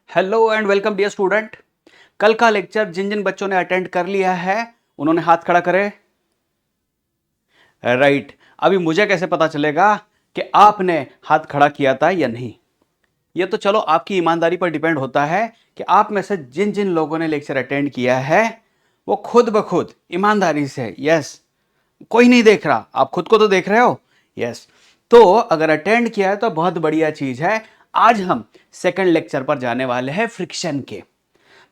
Hello and welcome dear student. कल का lecture जिन जिन बच्चों ने अटेंड कर लिया है उन्होंने हाथ खड़ा करे। राइट। अभी मुझे कैसे पता चलेगा कि आपने हाथ खड़ा किया था या नहीं? ये तो चलो आपकी ईमानदारी पर डिपेंड होता है कि आप में से जिन जिन लोगों ने लेक्चर अटेंड किया है वो खुद ब खुद ईमानदारी से यस, कोई नहीं देख रहा, आप खुद को तो देख रहे हो। यस, तो अगर अटेंड किया है तो बहुत बढ़िया चीज है। आज हम सेकंड लेक्चर पर जाने वाले हैं फ्रिक्शन के।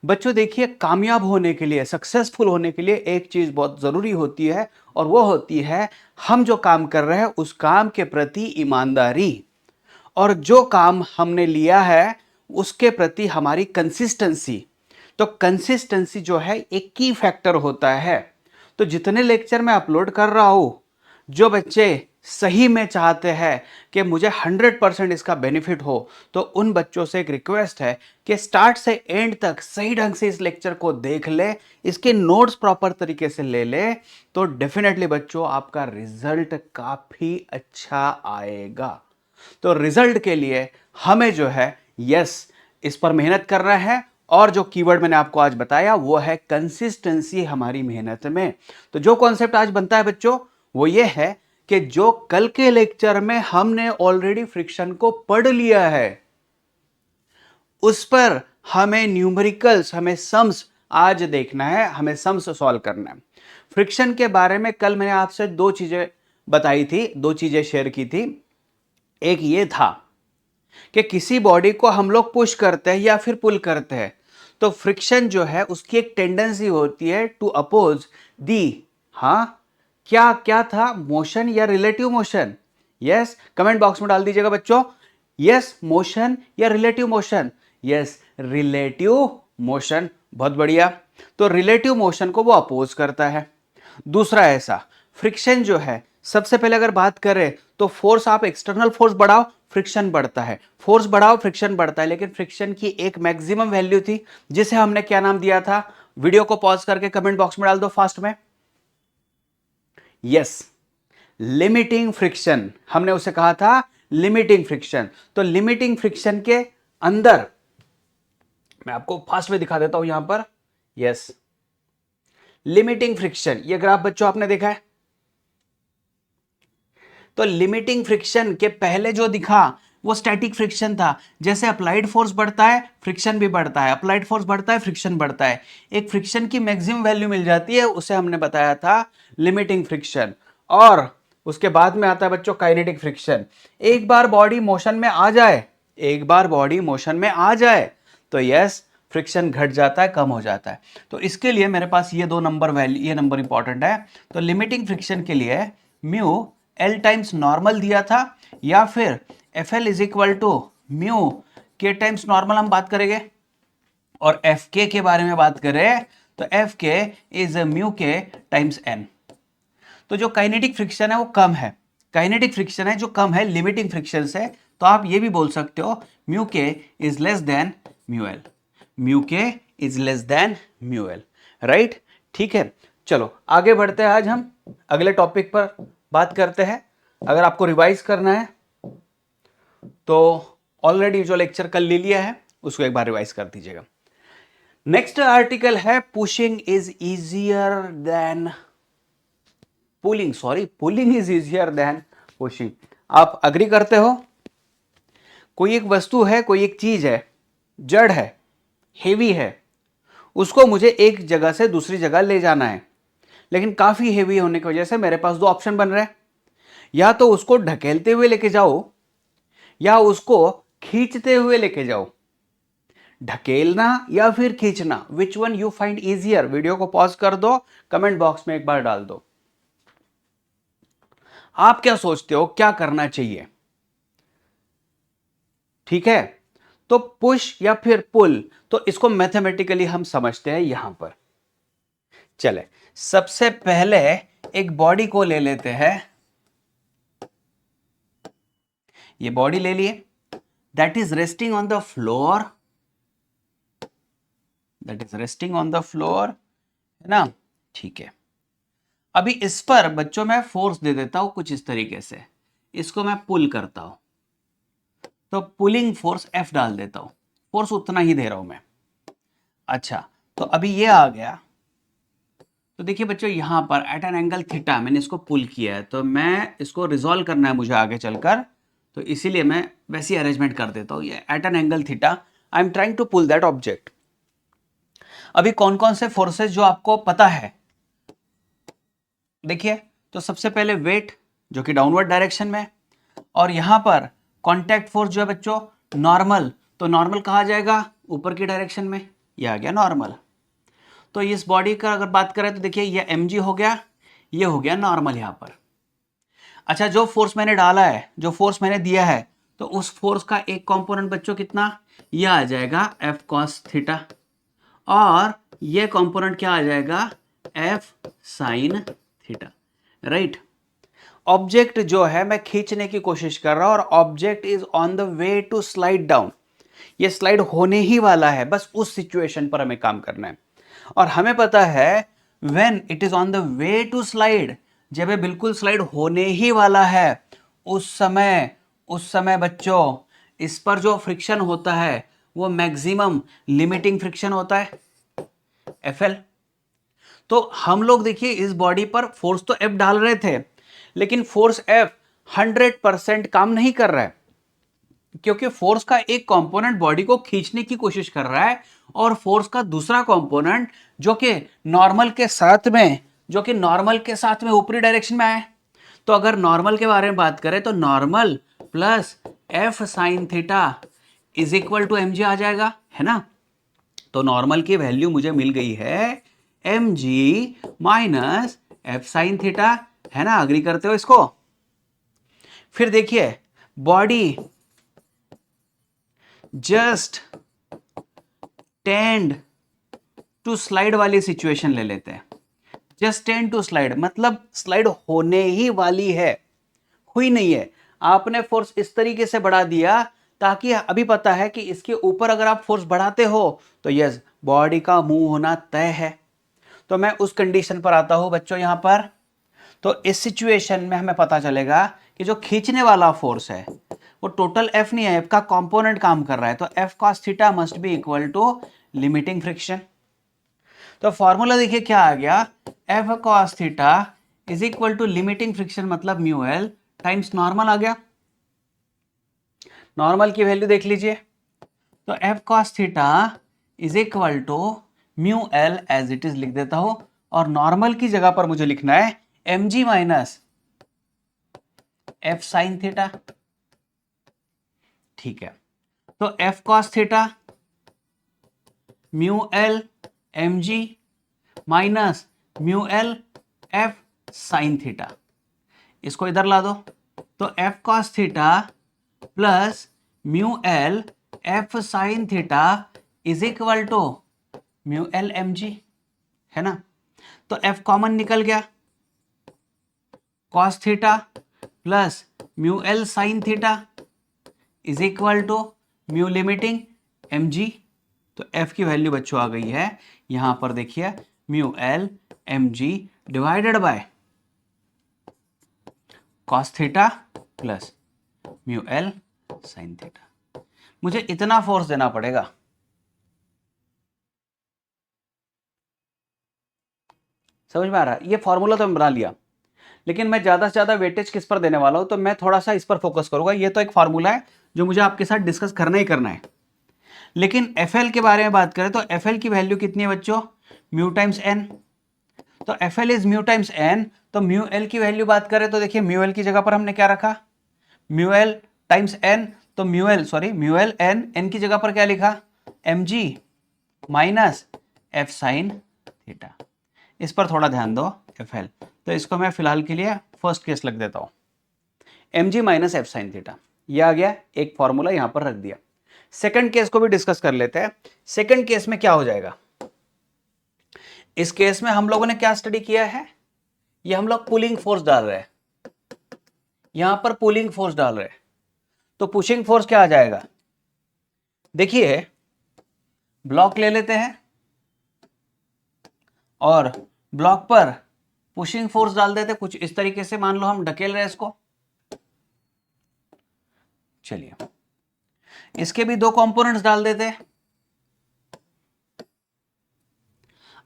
बच्चों देखिए, कामयाब होने के लिए, सक्सेसफुल होने के लिए एक चीज बहुत जरूरी होती है और वो होती है हम जो काम कर रहे हैं उस काम के प्रति ईमानदारी, और जो काम हमने लिया है उसके प्रति हमारी कंसिस्टेंसी। तो कंसिस्टेंसी जो है एक की फैक्टर होता है। तो जितने लेक्चर मैं अपलोड कर रहा हूं, जो बच्चे सही में चाहते हैं कि मुझे 100% इसका बेनिफिट हो, तो उन बच्चों से एक रिक्वेस्ट है कि स्टार्ट से एंड तक सही ढंग से इस लेक्चर को देख ले, इसके नोट्स प्रॉपर तरीके से ले ले, तो डेफिनेटली बच्चों आपका रिजल्ट काफी अच्छा आएगा। तो रिजल्ट के लिए हमें जो है यस, इस पर मेहनत करना है, और जो कीवर्ड मैंने आपको आज बताया वो है कंसिस्टेंसी हमारी मेहनत में। तो जो कॉन्सेप्ट आज बनता है बच्चों वो ये है कि जो कल के लेक्चर में हमने ऑलरेडी फ्रिक्शन को पढ़ लिया है उस पर हमें न्यूमेरिकल्स, हमें सम्स आज देखना है, हमें सम्स सॉल्व करना है। फ्रिक्शन के बारे में कल मैंने आपसे दो चीजें बताई थी, दो चीजें शेयर की थी। एक ये था कि किसी बॉडी को हम लोग पुश करते हैं या फिर पुल करते हैं तो फ्रिक्शन जो है उसकी एक टेंडेंसी होती है टू अपोज दी, हाँ क्या क्या था, मोशन या relative motion? Yes, comment box में डाल दीजिएगा बच्चों। यस मोशन या relative motion? Yes relative motion, बहुत बढ़िया। तो रिलेटिव मोशन को वो अपोज करता है। दूसरा ऐसा, फ्रिक्शन जो है, सबसे पहले अगर बात करें तो फोर्स, आप एक्सटर्नल फोर्स बढ़ाओ फ्रिक्शन बढ़ता है, फोर्स बढ़ाओ फ्रिक्शन बढ़ता है, लेकिन फ्रिक्शन की एक मैक्सिमम वैल्यू थी जिसे हमने क्या नाम दिया था? वीडियो को पॉज करके कमेंट बॉक्स में डाल दो फास्ट में। यस, लिमिटिंग फ्रिक्शन, हमने उसे कहा था लिमिटिंग फ्रिक्शन। तो लिमिटिंग फ्रिक्शन के अंदर मैं आपको फास्ट में दिखा देता हूं यहां पर। यस, लिमिटिंग फ्रिक्शन, ये ग्राफ बच्चों आपने देखा है। तो लिमिटिंग फ्रिक्शन के पहले जो दिखा वो स्टैटिक फ्रिक्शन था। जैसे अप्लाइड फोर्स बढ़ता है फ्रिक्शन भी बढ़ता है, अप्लाइड फोर्स बढ़ता है फ्रिक्शन बढ़ता है। एक फ्रिक्शन की मैक्सिमम वैल्यू मिल जाती है, उसे हमने बताया था लिमिटिंग फ्रिक्शन। और उसके बाद में आता है बच्चों काइनेटिक फ्रिक्शन। एक बार बॉडी मोशन में आ जाए, एक बार बॉडी मोशन में आ जाए तो यस, फ्रिक्शन घट जाता है, कम हो जाता है। तो इसके लिए मेरे पास ये दो नंबर वैल्यू, ये नंबर इंपॉर्टेंट है। तो लिमिटिंग फ्रिक्शन के लिए म्यू एल टाइम्स नॉर्मल दिया था, या फिर F L is equal to mu के टाइम्स नॉर्मल हम बात करेंगे। और एफ के बारे में बात करें तो एफ के इज म्यू के टाइम्स एन। तो जो काइनेटिक फ्रिक्शन है वो कम है, काइनेटिक फ्रिक्शन है जो कम है लिमिटिंग फ्रिक्शन से। तो आप ये भी बोल सकते हो mu k is less than mu l, mu k is less than mu l. Right, ठीक है। चलो आगे बढ़ते हैं, आज हम अगले टॉपिक पर बात करते हैं। अगर आपको रिवाइज करना है तो ऑलरेडी जो लेक्चर कल ले लिया है उसको एक बार रिवाइज कर दीजिएगा। नेक्स्ट आर्टिकल है pushing is easier then pulling, sorry pulling is easier then pushing. आप अग्री करते हो? कोई एक वस्तु है, कोई एक चीज है, जड़ है, हेवी है, उसको मुझे एक जगह से दूसरी जगह ले जाना है, लेकिन काफी हेवी होने की वजह से मेरे पास दो ऑप्शन बन रहे हैं। या तो उसको ढकेलते हुए लेके जाओ या उसको खींचते हुए लेके जाओ। ढकेलना या फिर खींचना, which one you find easier? Video को पॉज कर दो, कमेंट बॉक्स में एक बार डाल दो। आप क्या सोचते हो क्या करना चाहिए? ठीक है, तो पुश या फिर पुल, तो इसको मैथमेटिकली हम समझते हैं यहां पर। चले सबसे पहले एक बॉडी को ले लेते हैं, ये बॉडी ले लिए, that is resting on the floor, that is resting on the floor, है ना? ठीक है, अभी इस पर बच्चों मैं फोर्स दे देता हूं कुछ इस तरीके से, इसको मैं पुल करता हूं, तो पुलिंग फोर्स एफ डाल देता हूं। फोर्स उतना ही दे रहा हूं मैं। अच्छा, तो अभी ये आ गया, तो देखिए बच्चों यहां पर एट एन एंगल थीटा मैंने इसको पुल किया है, तो मैं इसको रिजॉल्व करना है मुझे आगे चलकर, तो इसीलिए मैं वैसी अरेंजमेंट कर देता हूं। ये at an angle theta I am trying to pull that object. अभी कौन कौन से फोर्सेस जो आपको पता है देखिए, तो सबसे पहले वेट जो कि डाउनवर्ड डायरेक्शन में, और यहां पर कॉन्टैक्ट फोर्स जो है बच्चों नॉर्मल, तो नॉर्मल कहा जाएगा ऊपर की डायरेक्शन में, ये आ गया नॉर्मल। तो इस बॉडी का अगर बात करें तो देखिए ये mg हो गया, ये हो गया नॉर्मल यहां पर। अच्छा, जो फोर्स मैंने डाला है, जो फोर्स मैंने दिया है, तो उस फोर्स का एक कंपोनेंट बच्चों कितना, ये आ जाएगा f cos थीटा, और ये कंपोनेंट क्या आ जाएगा, f sin theta, right. Object जो है मैं खींचने की कोशिश कर रहा हूं और object is on the way to slide down, ये स्लाइड होने ही वाला है, बस उस सिचुएशन पर हमें काम करना है। और हमें पता है when it is on the way to slide, जब ये बिल्कुल स्लाइड होने ही वाला है, उस समय बच्चों इस पर जो फ्रिक्शन होता है वो मैक्सिमम लिमिटिंग फ्रिक्शन होता है एफएल। तो हम लोग देखिए इस बॉडी पर फोर्स तो एफ डाल रहे थे, लेकिन फोर्स एफ 100% काम नहीं कर रहा है, क्योंकि फोर्स का एक कंपोनेंट बॉडी को खींचने की कोशिश कर रहा है, और फोर्स का दूसरा कंपोनेंट जो कि नॉर्मल के साथ में ऊपरी डायरेक्शन में आए। तो अगर नॉर्मल के बारे में बात करें तो normal plus f sign theta is equal to M g आ जाएगा, है ना। तो नॉर्मल की वैल्यू मुझे मिल गई है एम जी माइनस एफ साइन थीटा, है ना। अग्री करते हो इसको। फिर देखिए body just tend to slide वाली सिचुएशन ले लेते हैं। जस्ट टेंड टू स्लाइड मतलब स्लाइड होने ही वाली है, हुई नहीं है। आपने फोर्स इस तरीके से बढ़ा दिया ताकि अभी पता है कि इसके ऊपर अगर आप फोर्स बढ़ाते हो तो यस बॉडी का मूव होना तय है। तो मैं उस कंडीशन पर आता हूं बच्चों यहां पर। तो इस सिचुएशन में हमें पता चलेगा कि जो खींचने वाला फोर्स है वो टोटल एफ नहीं है, एफ का कंपोनेंट काम कर रहा है, तो F cos theta must be equal to limiting friction. तो फॉर्मूला देखिए क्या आ गया, F cos theta is equal to limiting friction मतलब म्यू एल टाइम्स नॉर्मल आ गया। नॉर्मल की वैल्यू देख लीजिए, तो F cos theta is equal to mu L as it is लिख देता हूं, और नॉर्मल की जगह पर मुझे लिखना है एम जी माइनस एफ साइन थीटा, ठीक है। तो F cos theta mu L M जी minus mu L F sign theta, इसको इधर ला दो। तो F cos theta plus mu L F sign theta is equal to mu L M G, है ना। तो एफ कॉमन निकल गया, cos theta plus mu L sin theta is equal to mu limiting M G. तो F की value बच्चों आ गई है यहां पर देखिए mu L M ji divided by cos theta plus mu L sin theta. मुझे इतना फोर्स देना पड़ेगा, समझ में आ रहा है। ये फॉर्मूला तो मैं बना लिया, लेकिन मैं ज्यादा से ज्यादा वेटेज किस पर देने वाला हूं, तो मैं थोड़ा सा इस पर फोकस करूंगा। ये तो एक फॉर्मूला है जो मुझे आपके साथ डिस्कस करना ही करना है। लेकिन एफ के बारे में बात करें तो एफ की वैल्यू कितनी है बच्चों, म्यू टाइम्स एन। तो F L is mu times N, तो म्यू एल की वैल्यू बात करें तो देखिए म्यू एल की जगह पर हमने क्या रखा, म्यू एल टाइम्स एन। तो म्यू एल एन, एन की जगह पर क्या लिखा, एम जी माइनस एफ साइन थीटा। इस पर थोड़ा ध्यान दो एफ एल, तो इसको मैं फिलहाल के लिए फर्स्ट केस लग देता हूं, एम जी माइनस एफ साइन थीटा। यह आ गया, एक फॉर्मूला यहां पर रख दिया। सेकंड केस को भी डिस्कस कर लेते हैं। सेकंड केस में क्या हो जाएगा, इस केस में हम लोगों ने क्या स्टडी किया है, ये हम लोग पुलिंग फोर्स डाल रहे हैं, यहां पर पुलिंग फोर्स डाल रहे हैं। तो पुशिंग फोर्स क्या आ जाएगा, देखिए ब्लॉक ले लेते हैं और ब्लॉक पर पुशिंग फोर्स डाल देते, कुछ इस तरीके से मान लो हम ढकेल रहे हैं इसको। चलिए इसके भी दो कंपोनेंट्स डाल देते हैं।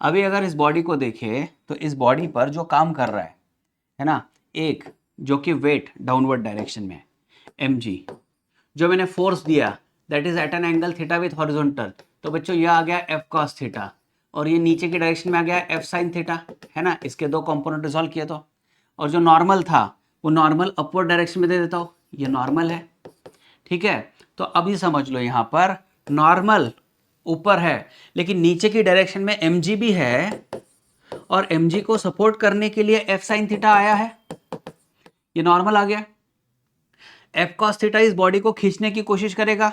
अभी अगर इस बॉडी को देखें तो इस बॉडी पर जो काम कर रहा है ना, एक जो कि वेट डाउनवर्ड डायरेक्शन में mg, जो मैंने फोर्स दिया that is at an angle theta with horizontal, तो बच्चों ये आ गया f cos थीटा, और ये नीचे की डायरेक्शन में आ गया f sin थीटा, है ना। इसके दो कंपोनेंट रिजॉल्व किए तो, और जो नॉर्मल था वो नॉर्मल अपवर्ड डायरेक्शन में दे देता हूँ, ये नॉर्मल है, ठीक है। तो अभी समझ लो यहाँ पर नॉर्मल ऊपर है लेकिन नीचे की डायरेक्शन में mg भी है, और mg को सपोर्ट करने के लिए f sin थीटा आया है, ये नॉर्मल आ गया। f cos थीटा इस बॉडी को खींचने की कोशिश करेगा,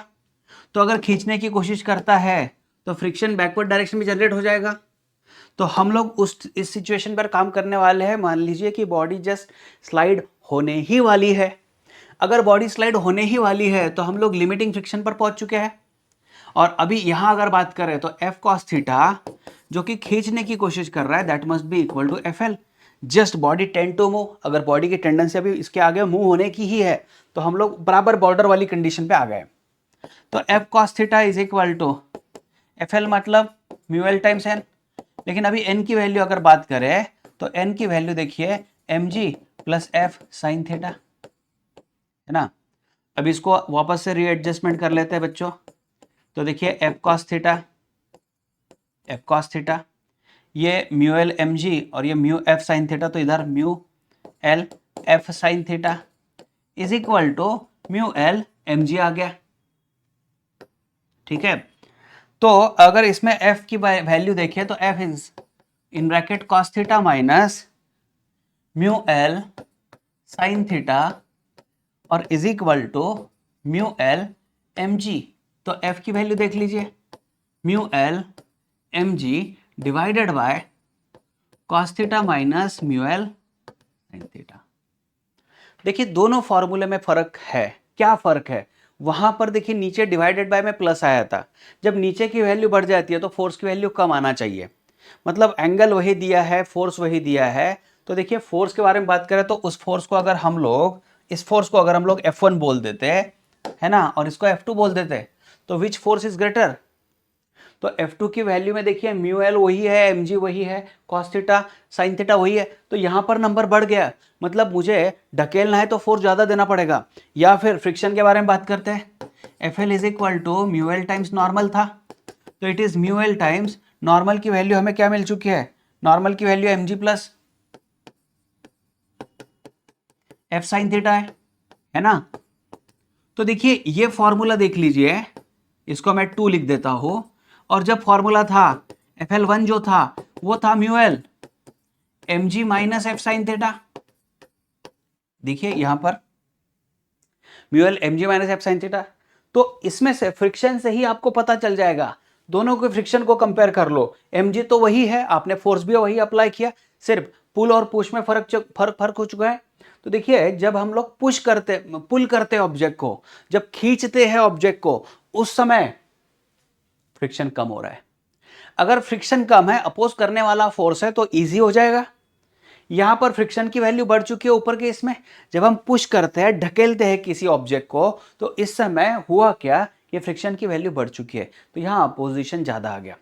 तो अगर खींचने की कोशिश करता है तो फ्रिक्शन बैकवर्ड डायरेक्शन में जनरेट हो जाएगा। तो हम लोग इस सिचुएशन पर काम करने वाले हैं। मान लीजिए कि बॉडी जस्ट स्लाइड होने ही वाली है। अगर बॉडी स्लाइड होने ही वाली है तो हम लोग लिमिटिंग फ्रिक्शन पर पहुंच चुके हैं, और अभी यहां अगर बात करें तो f cos थीटा जो कि खींचने की कोशिश कर रहा है that must be equal to fl। Just body tend to move, अगर बॉडी की टेंडेंसी अभी इसके आगे मूव होने की ही है तो हम लोग बराबर बॉर्डर वाली कंडीशन पे आ गए। तो f cos theta is equal to fl मतलब म्यू एल टाइम्स n। लेकिन अभी n की वैल्यू अगर बात करें तो n की वैल्यू देखिए mg plus f sin theta, है ना। अब इसको वापस से रीएडजस्टमेंट कर लेते हैं बच्चों। तो देखिए f cos थीटा ये म्यू एल mg और ये म्यू f sin थीटा, तो इधर mu L f sin theta is equal to mu L mg आ गया, ठीक है। तो अगर इसमें f की वैल्यू देखें तो f is in bracket cos theta minus mu l sin theta और is equal to mu L mg। तो f की वैल्यू देख लीजिए, mu L mg divided by cos theta minus mu l sin theta. देखिए दोनों फॉर्मूले में फर्क है। क्या फर्क है? वहां पर देखिए नीचे डिवाइडेड बाय में प्लस आया था, जब नीचे की वैल्यू बढ़ जाती है तो फोर्स की वैल्यू कम आना चाहिए। मतलब एंगल वही दिया है, फोर्स वही दिया है। तो देखिए फोर्स के बारे में बात करें तो उस फोर्स को अगर हम लोग, इस फोर्स को अगर हम लोग F1 बोल देते है ना, और इसको F2 बोल देते, तो विच फोर्स इज ग्रेटर? तो F2 की वैल्यू में देखिए म्यू एल वही है, mg वही है, cos थीटा sin थीटा वही है, तो यहां पर नंबर बढ़ गया। मतलब मुझे ढकेलना है तो फोर्स ज्यादा देना पड़ेगा। या फिर फ्रिक्शन के बारे में बात करते हैं, FL is equal to mu L times normal था, तो it is mu L times normal की वैल्यू हमें क्या मिल चुकी है? नॉर्मल की value mg plus f sin theta है ना। तो देखिए ये फॉर्मूला देख लीजिए, इसको मैं 2 लिख देता हूं, और जब फॉर्मूला था FL1 जो था वो था mu L mg minus f sin theta. देखिए यहां पर mu L mg minus f sin theta. तो इसमें से फ्रिक्शन से ही आपको पता चल जाएगा, दोनों के फ्रिक्शन को कंपेयर कर लो। mg तो वही है, आपने फोर्स भी वही अप्लाई किया, सिर्फ पुल और पुश में फर्क हो चुका है। तो देखिए जब हम लोग पुल करते हैं ऑब्जेक्ट को, जब खींचते हैं ऑब्जेक्ट को, उस समय फ्रिक्शन कम हो रहा है। अगर फ्रिक्शन कम है, अपोज करने वाला फोर्स है, तो इजी हो जाएगा। यहां पर फ्रिक्शन की वैल्यू बढ़ चुकी है ऊपर के इसमें, जब हम पुश करते हैं, ढकेलते हैं किसी ऑब्जेक्ट को, तो इस समय हुआ क्या, ये फ्रिक्शन की वैल्यू बढ़ चुकी है, तो यहां अपोजिशन ज्यादा आ गया।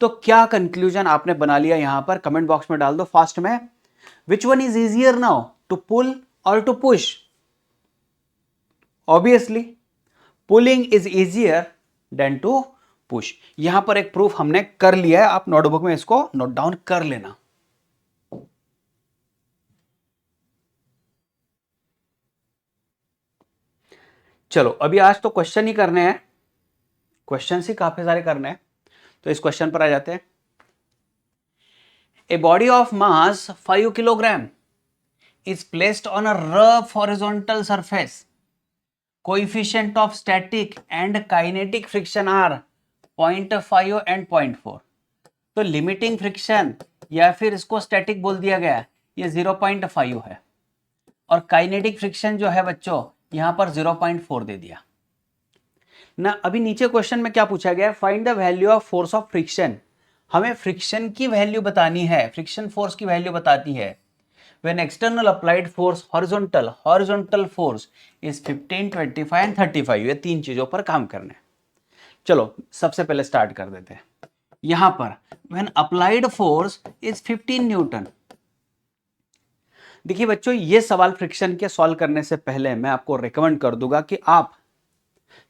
तो क्या कंक्लूजन आपने बना लिया यहां पर? कमेंट बॉक्स में डाल दो फास्ट में। Which one is easier now, to pull और to push? Obviously pulling is easier than to push. यहां पर एक प्रूफ हमने कर लिया है, आप नोटबुक में इसको नोट डाउन कर लेना। चलो अभी आज तो क्वेश्चन ही करने हैं, क्वेश्चन ही काफी सारे करने हैं, तो इस क्वेश्चन पर आ जाते हैं। A body of mass 5 kilogram is placed on a rough horizontal surface. Coefficient of static and kinetic friction are 0.5 and 0.4. तो लिमिटिंग फ्रिक्शन या फिर इसको स्टैटिक बोल दिया गया, ये 0.5 है, और काइनेटिक फ्रिक्शन जो है बच्चों यहां पर 0.4 दे दिया ना। अभी नीचे क्वेश्चन में क्या पूछा गया? Find the value of force of friction. हमें फ्रिक्शन की वैल्यू बतानी है, फ्रिक्शन फोर्स की वैल्यू बताती है। When external applied force horizontal force is 15, 25 and 35। ये तीन चीजों पर काम करना है। चलो सबसे पहले स्टार्ट कर देते हैं। यहां पर when applied force is 15 Newton. देखिए बच्चों, ये सवाल फ्रिक्शन के सॉल्व करने से पहले मैं आपको रिकमेंड कर दूंगा कि आप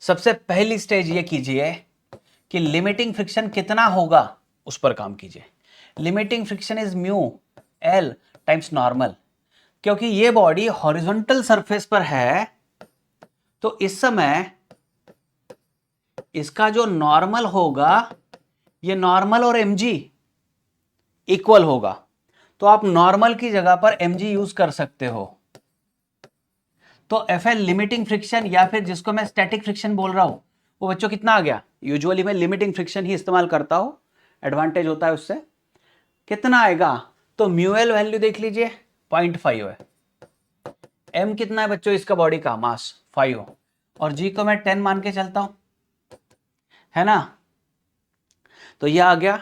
सबसे पहली स्टेज ये कीजिए कि लिमिटिंग फ्रिक्शन कितना होगा उस पर काम कीजिए। Limiting friction is mu L times normal. क्योंकि ये बॉडी हॉरिजॉन्टल सरफेस पर है तो इस समय इसका जो नॉर्मल होगा, ये नॉर्मल और mg इक्वल होगा। तो आप नॉर्मल की जगह पर mg यूज कर सकते हो। तो एफएल लिमिटिंग फ्रिक्शन या फिर जिसको मैं स्टैटिक फ्रिक्शन बोल रहा हूं वो बच्चों कितना आ गया। यूजुअली मैं लिमिटिंग फ्रिक्शन ही इस्तेमाल करता हूं, एडवांटेज होता है उससे। कितना आएगा तो म्यूएल वैल्यू देख लीजिए 0.5 है। m कितना है बच्चों इसका बॉडी का मास 5 और g को मैं 10 मान के चलता हूं, है ना। तो यह आ गया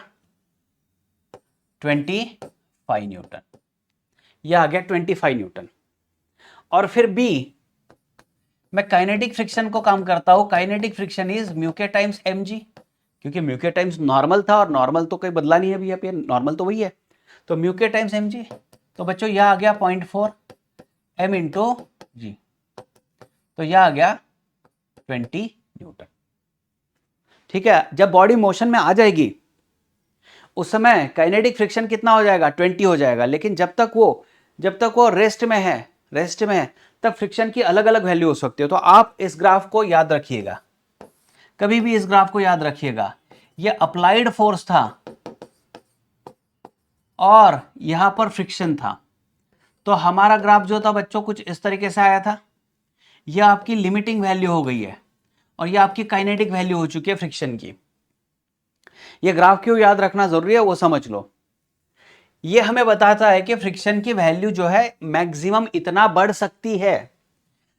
25 न्यूटन। यह आ गया 25 न्यूटन। और फिर b, मैं काइनेटिक फ्रिक्शन को काम करता हूं। काइनेटिक फ्रिक्शन इज म्यू के टाइम्स mg, क्योंकि म्यू के टाइम्स नॉर्मल था और नॉर्मल तो कोई बदला नहीं है अभी, यहाँ नॉर्मल तो वही है। तो म्यू के टाइम्स mg, तो बच्चों यह आ गया 0.4 m इंटू जी, तो यह आ गया 20 न्यूटन। ठीक है, जब बॉडी मोशन में आ जाएगी उस समय काइनेटिक फ्रिक्शन कितना हो जाएगा 20 हो जाएगा। लेकिन जब तक वो रेस्ट में है तब फ्रिक्शन की अलग अलग वैल्यू हो सकती है। तो आप इस ग्राफ को याद रखिएगा, कभी भी इस ग्राफ को याद रखिएगा। ये अप्लाइड फोर्स था और यहां पर फ्रिक्शन था। तो हमारा ग्राफ जो था बच्चों कुछ इस तरीके से आया था। यह आपकी लिमिटिंग वैल्यू हो गई है और यह आपकी काइनेटिक वैल्यू हो चुकी है फ्रिक्शन की। यह ग्राफ क्यों याद रखना जरूरी है वो समझ लो। यह हमें बताता है कि फ्रिक्शन की वैल्यू जो है मैक्सिमम इतना बढ़ सकती है।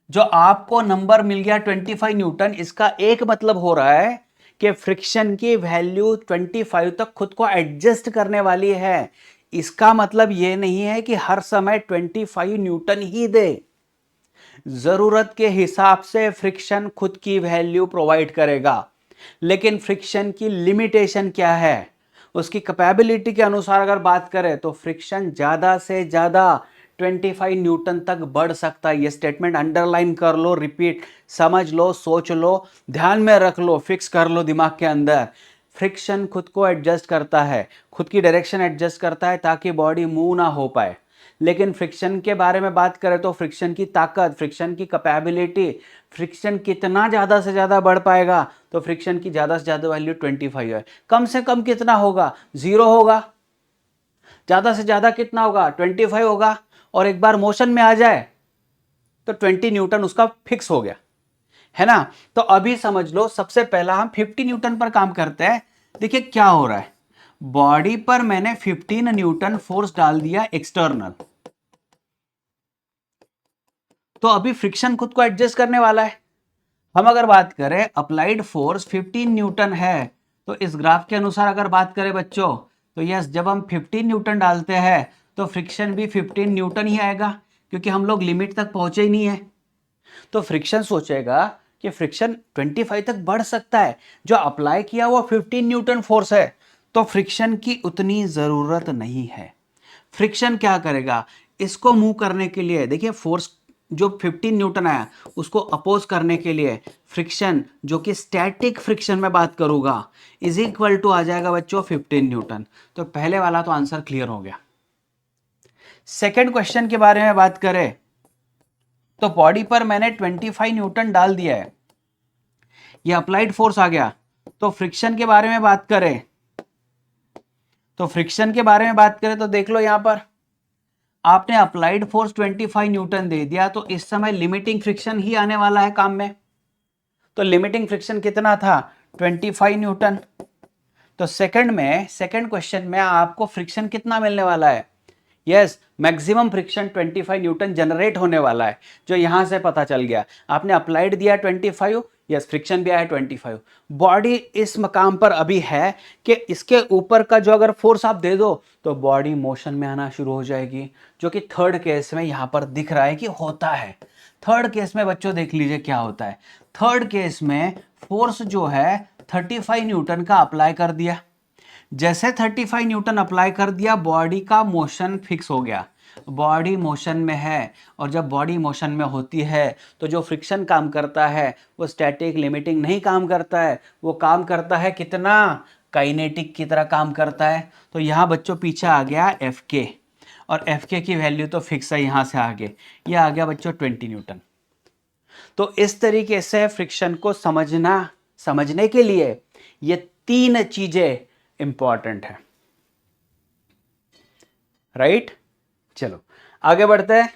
जो आपको नंबर मिल गया 25 न्यूटन, इसका एक मतलब हो रहा है कि फ्रिक्शन की वैल्यू 25 तक खुद को एडजस्ट करने वाली है। इसका मतलब यह नहीं है कि हर समय 25 न्यूटन ही दे। जरूरत के हिसाब से फ्रिक्शन खुद की वैल्यू प्रोवाइड करेगा। लेकिन फ्रिक्शन की लिमिटेशन क्या है, उसकी कैपेबिलिटी के अनुसार अगर बात करें तो फ्रिक्शन ज्यादा से ज्यादा 25 न्यूटन तक बढ़ सकता है। ये स्टेटमेंट अंडरलाइन कर लो, रिपीट समझ लो, सोच लो, ध्यान में रख लो, फिक्स कर लो दिमाग के अंदर। फ्रिक्शन खुद को एडजस्ट करता है, खुद की डायरेक्शन एडजस्ट करता है ताकि बॉडी मूव ना हो पाए। लेकिन फ्रिक्शन के बारे में बात करें तो फ्रिक्शन की ताकत, फ्रिक्शन की कैपेबिलिटी, फ्रिक्शन कितना ज़्यादा से ज़्यादा बढ़ पाएगा, तो फ्रिक्शन की ज़्यादा से ज़्यादा वैल्यू 25 है। कम से कम कितना होगा, 0 होगा। ज़्यादा से ज़्यादा कितना होगा, 25 होगा। और एक बार मोशन में आ जाए तो 20 न्यूटन उसका फिक्स हो गया, है ना। तो अभी समझ लो, सबसे पहला हम 50 न्यूटन पर काम करते हैं। देखिए क्या हो रहा है, बॉडी पर मैंने 15 न्यूटन फोर्स डाल दिया एक्सटर्नल। तो अभी फ्रिक्शन खुद को एडजस्ट करने वाला है। हम अगर बात करें अप्लाइड फोर्स 15 न्यूटन है, तो इस ग्राफ के अनुसार अगर बात करें बच्चों, तो यस, जब हम 15 न्यूटन डालते हैं तो फ्रिक्शन भी 15 न्यूटन ही आएगा, क्योंकि हम लोग लिमिट तक पहुंचे ही नहीं है। तो फ्रिक्शन सोचेगा कि फ्रिक्शन 25 तक बढ़ सकता है, जो अप्लाई किया हुआ 15 न्यूटन फोर्स है, तो फ्रिक्शन की उतनी जरूरत नहीं है। फ्रिक्शन क्या करेगा, इसको मूव करने के लिए, देखिए फोर्स जो 15 न्यूटन आया उसको अपोज करने के लिए फ्रिक्शन, जो कि स्टैटिक फ्रिक्शन में बात करूंगा, इज इक्वल टू आ जाएगा बच्चों 15 न्यूटन। तो पहले वाला तो आंसर क्लियर हो गया। सेकंड क्वेश्चन के बारे में बात करें तो बॉडी पर मैंने 25 न्यूटन डाल दिया है, ये अप्लाइड फोर्स आ गया। तो फ्रिक्शन के बारे में बात करें तो देख लो, यहां पर आपने अप्लाइड फोर्स 25 न्यूटन दे दिया, तो इस समय लिमिटिंग फ्रिक्शन ही आने वाला है काम में। तो लिमिटिंग फ्रिक्शन कितना था, 25 न्यूटन। तो सेकंड क्वेश्चन में आपको फ्रिक्शन कितना मिलने वाला है, yes, maximum friction 25 Newton generate होने वाला है, जो यहां से पता चल गया। आपने अप्लाइड दिया 25, यस फ्रिक्शन भी आया 25। बॉडी इस मकाम पर अभी है कि इसके ऊपर का जो अगर फोर्स आप दे दो तो बॉडी मोशन में आना शुरू हो जाएगी, जो कि थर्ड केस में यहां पर दिख रहा है कि होता है। थर्ड केस में बच्चों देख लीजिए क्या होता है। थर्ड केस में फोर्स जो है 35 न्यूटन का अप्लाई कर दिया। जैसे 35 न्यूटन अप्लाई कर दिया, बॉडी का मोशन फिक्स हो गया, बॉडी मोशन में है। और जब बॉडी मोशन में होती है तो जो फ्रिक्शन काम करता है वो स्टैटिक लिमिटिंग नहीं काम करता है, वो काम करता है कितना, काइनेटिक की तरह काम करता है। तो यहाँ बच्चों पीछे आ गया एफ के, और एफ के की वैल्यू तो फिक्स है यहाँ से आगे, ये आ गया बच्चों 20 न्यूटन। तो इस तरीके से फ्रिक्शन को समझने के लिए ये तीन चीजें इंपॉर्टेंट है, राइट। चलो आगे बढ़ते हैं,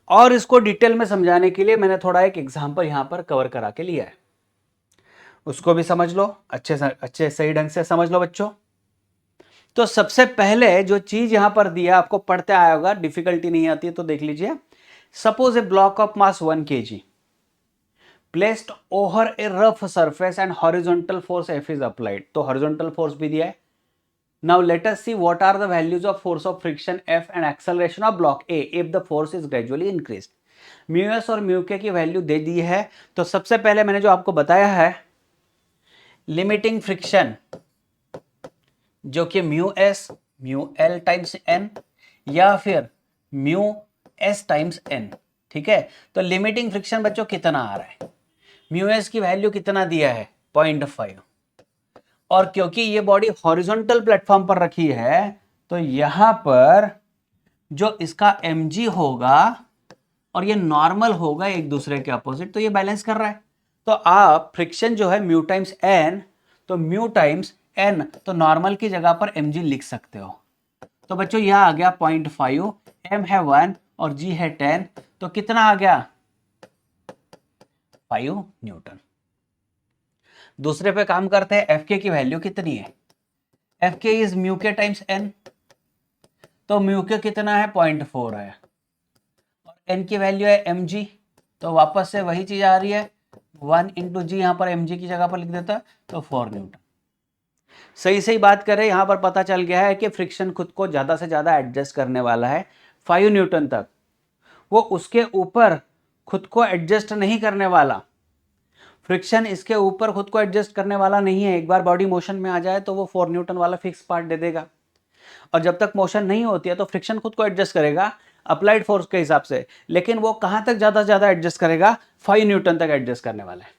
और इसको डिटेल में समझाने के लिए मैंने थोड़ा एक एग्जांपल यहां पर कवर करा के लिया है, उसको भी समझ लो, अच्छे सही ढंग से समझ लो बच्चों। तो सबसे पहले जो चीज यहां पर दिया, आपको पढ़ते आया होगा, डिफिकल्टी नहीं आती है तो देख लीजिए। Suppose A block of mass 1 kg placed over A rough surface and horizontal force F is applied, तो हॉरिजॉन्टल फोर्स भी दिया है। Now let us see what are the values of force of friction F and acceleration of block A if the force is gradually increased. mu s और mu k की value दे दी है। तो सबसे पहले मैंने जो आपको बताया है लिमिटिंग फ्रिक्शन, जो कि mu s mu l times n या फिर mu s टाइम्स n, ठीक है। तो लिमिटिंग फ्रिक्शन बच्चों कितना आ रहा है, mu s की वैल्यू कितना दिया है 0.5, और क्योंकि ये बॉडी हॉरिजॉन्टल प्लेटफॉर्म पर रखी है तो यहां पर जो इसका mg होगा और ये नॉर्मल होगा एक दूसरे के अपोजिट, तो ये बैलेंस कर रहा है। तो आप फ्रिक्शन जो है म्यू टाइम्स एन, तो म्यू टाइम्स एन, तो नॉर्मल की जगह पर mg लिख सकते हो। तो बच्चों यह आ गया 0.5, m है 1 और g है 10, तो कितना आ गया 5 न्यूटन। दूसरे पे काम करते हैं, एफ के की वैल्यू कितनी है, एफ के इज म्यू के टाइम्स एन, तो म्यू के कितना है 0.4 है, और एन की वैल्यू है एम जी, तो वापस से वही चीज आ रही है 1 इंटू जी, यहां पर एम जी की जगह पर लिख देता तो 4 न्यूटन। सही बात करें, यहां पर पता चल गया है कि फ्रिक्शन खुद को ज्यादा से ज्यादा एडजस्ट करने वाला है 5 न्यूटन तक, वो उसके ऊपर खुद को एडजस्ट नहीं करने वाला। फ्रिक्शन इसके ऊपर खुद को एडजस्ट करने वाला नहीं है, एक बार बॉडी मोशन में आ जाए तो वो 4 न्यूटन वाला फिक्स पार्ट दे देगा, और जब तक मोशन नहीं होती है तो फ्रिक्शन खुद को एडजस्ट करेगा अप्लाइड फोर्स के हिसाब से, लेकिन वो कहां तक ज्यादा से ज्यादा एडजस्ट करेगा 5 न्यूटन तक एडजस्ट करने वाला है।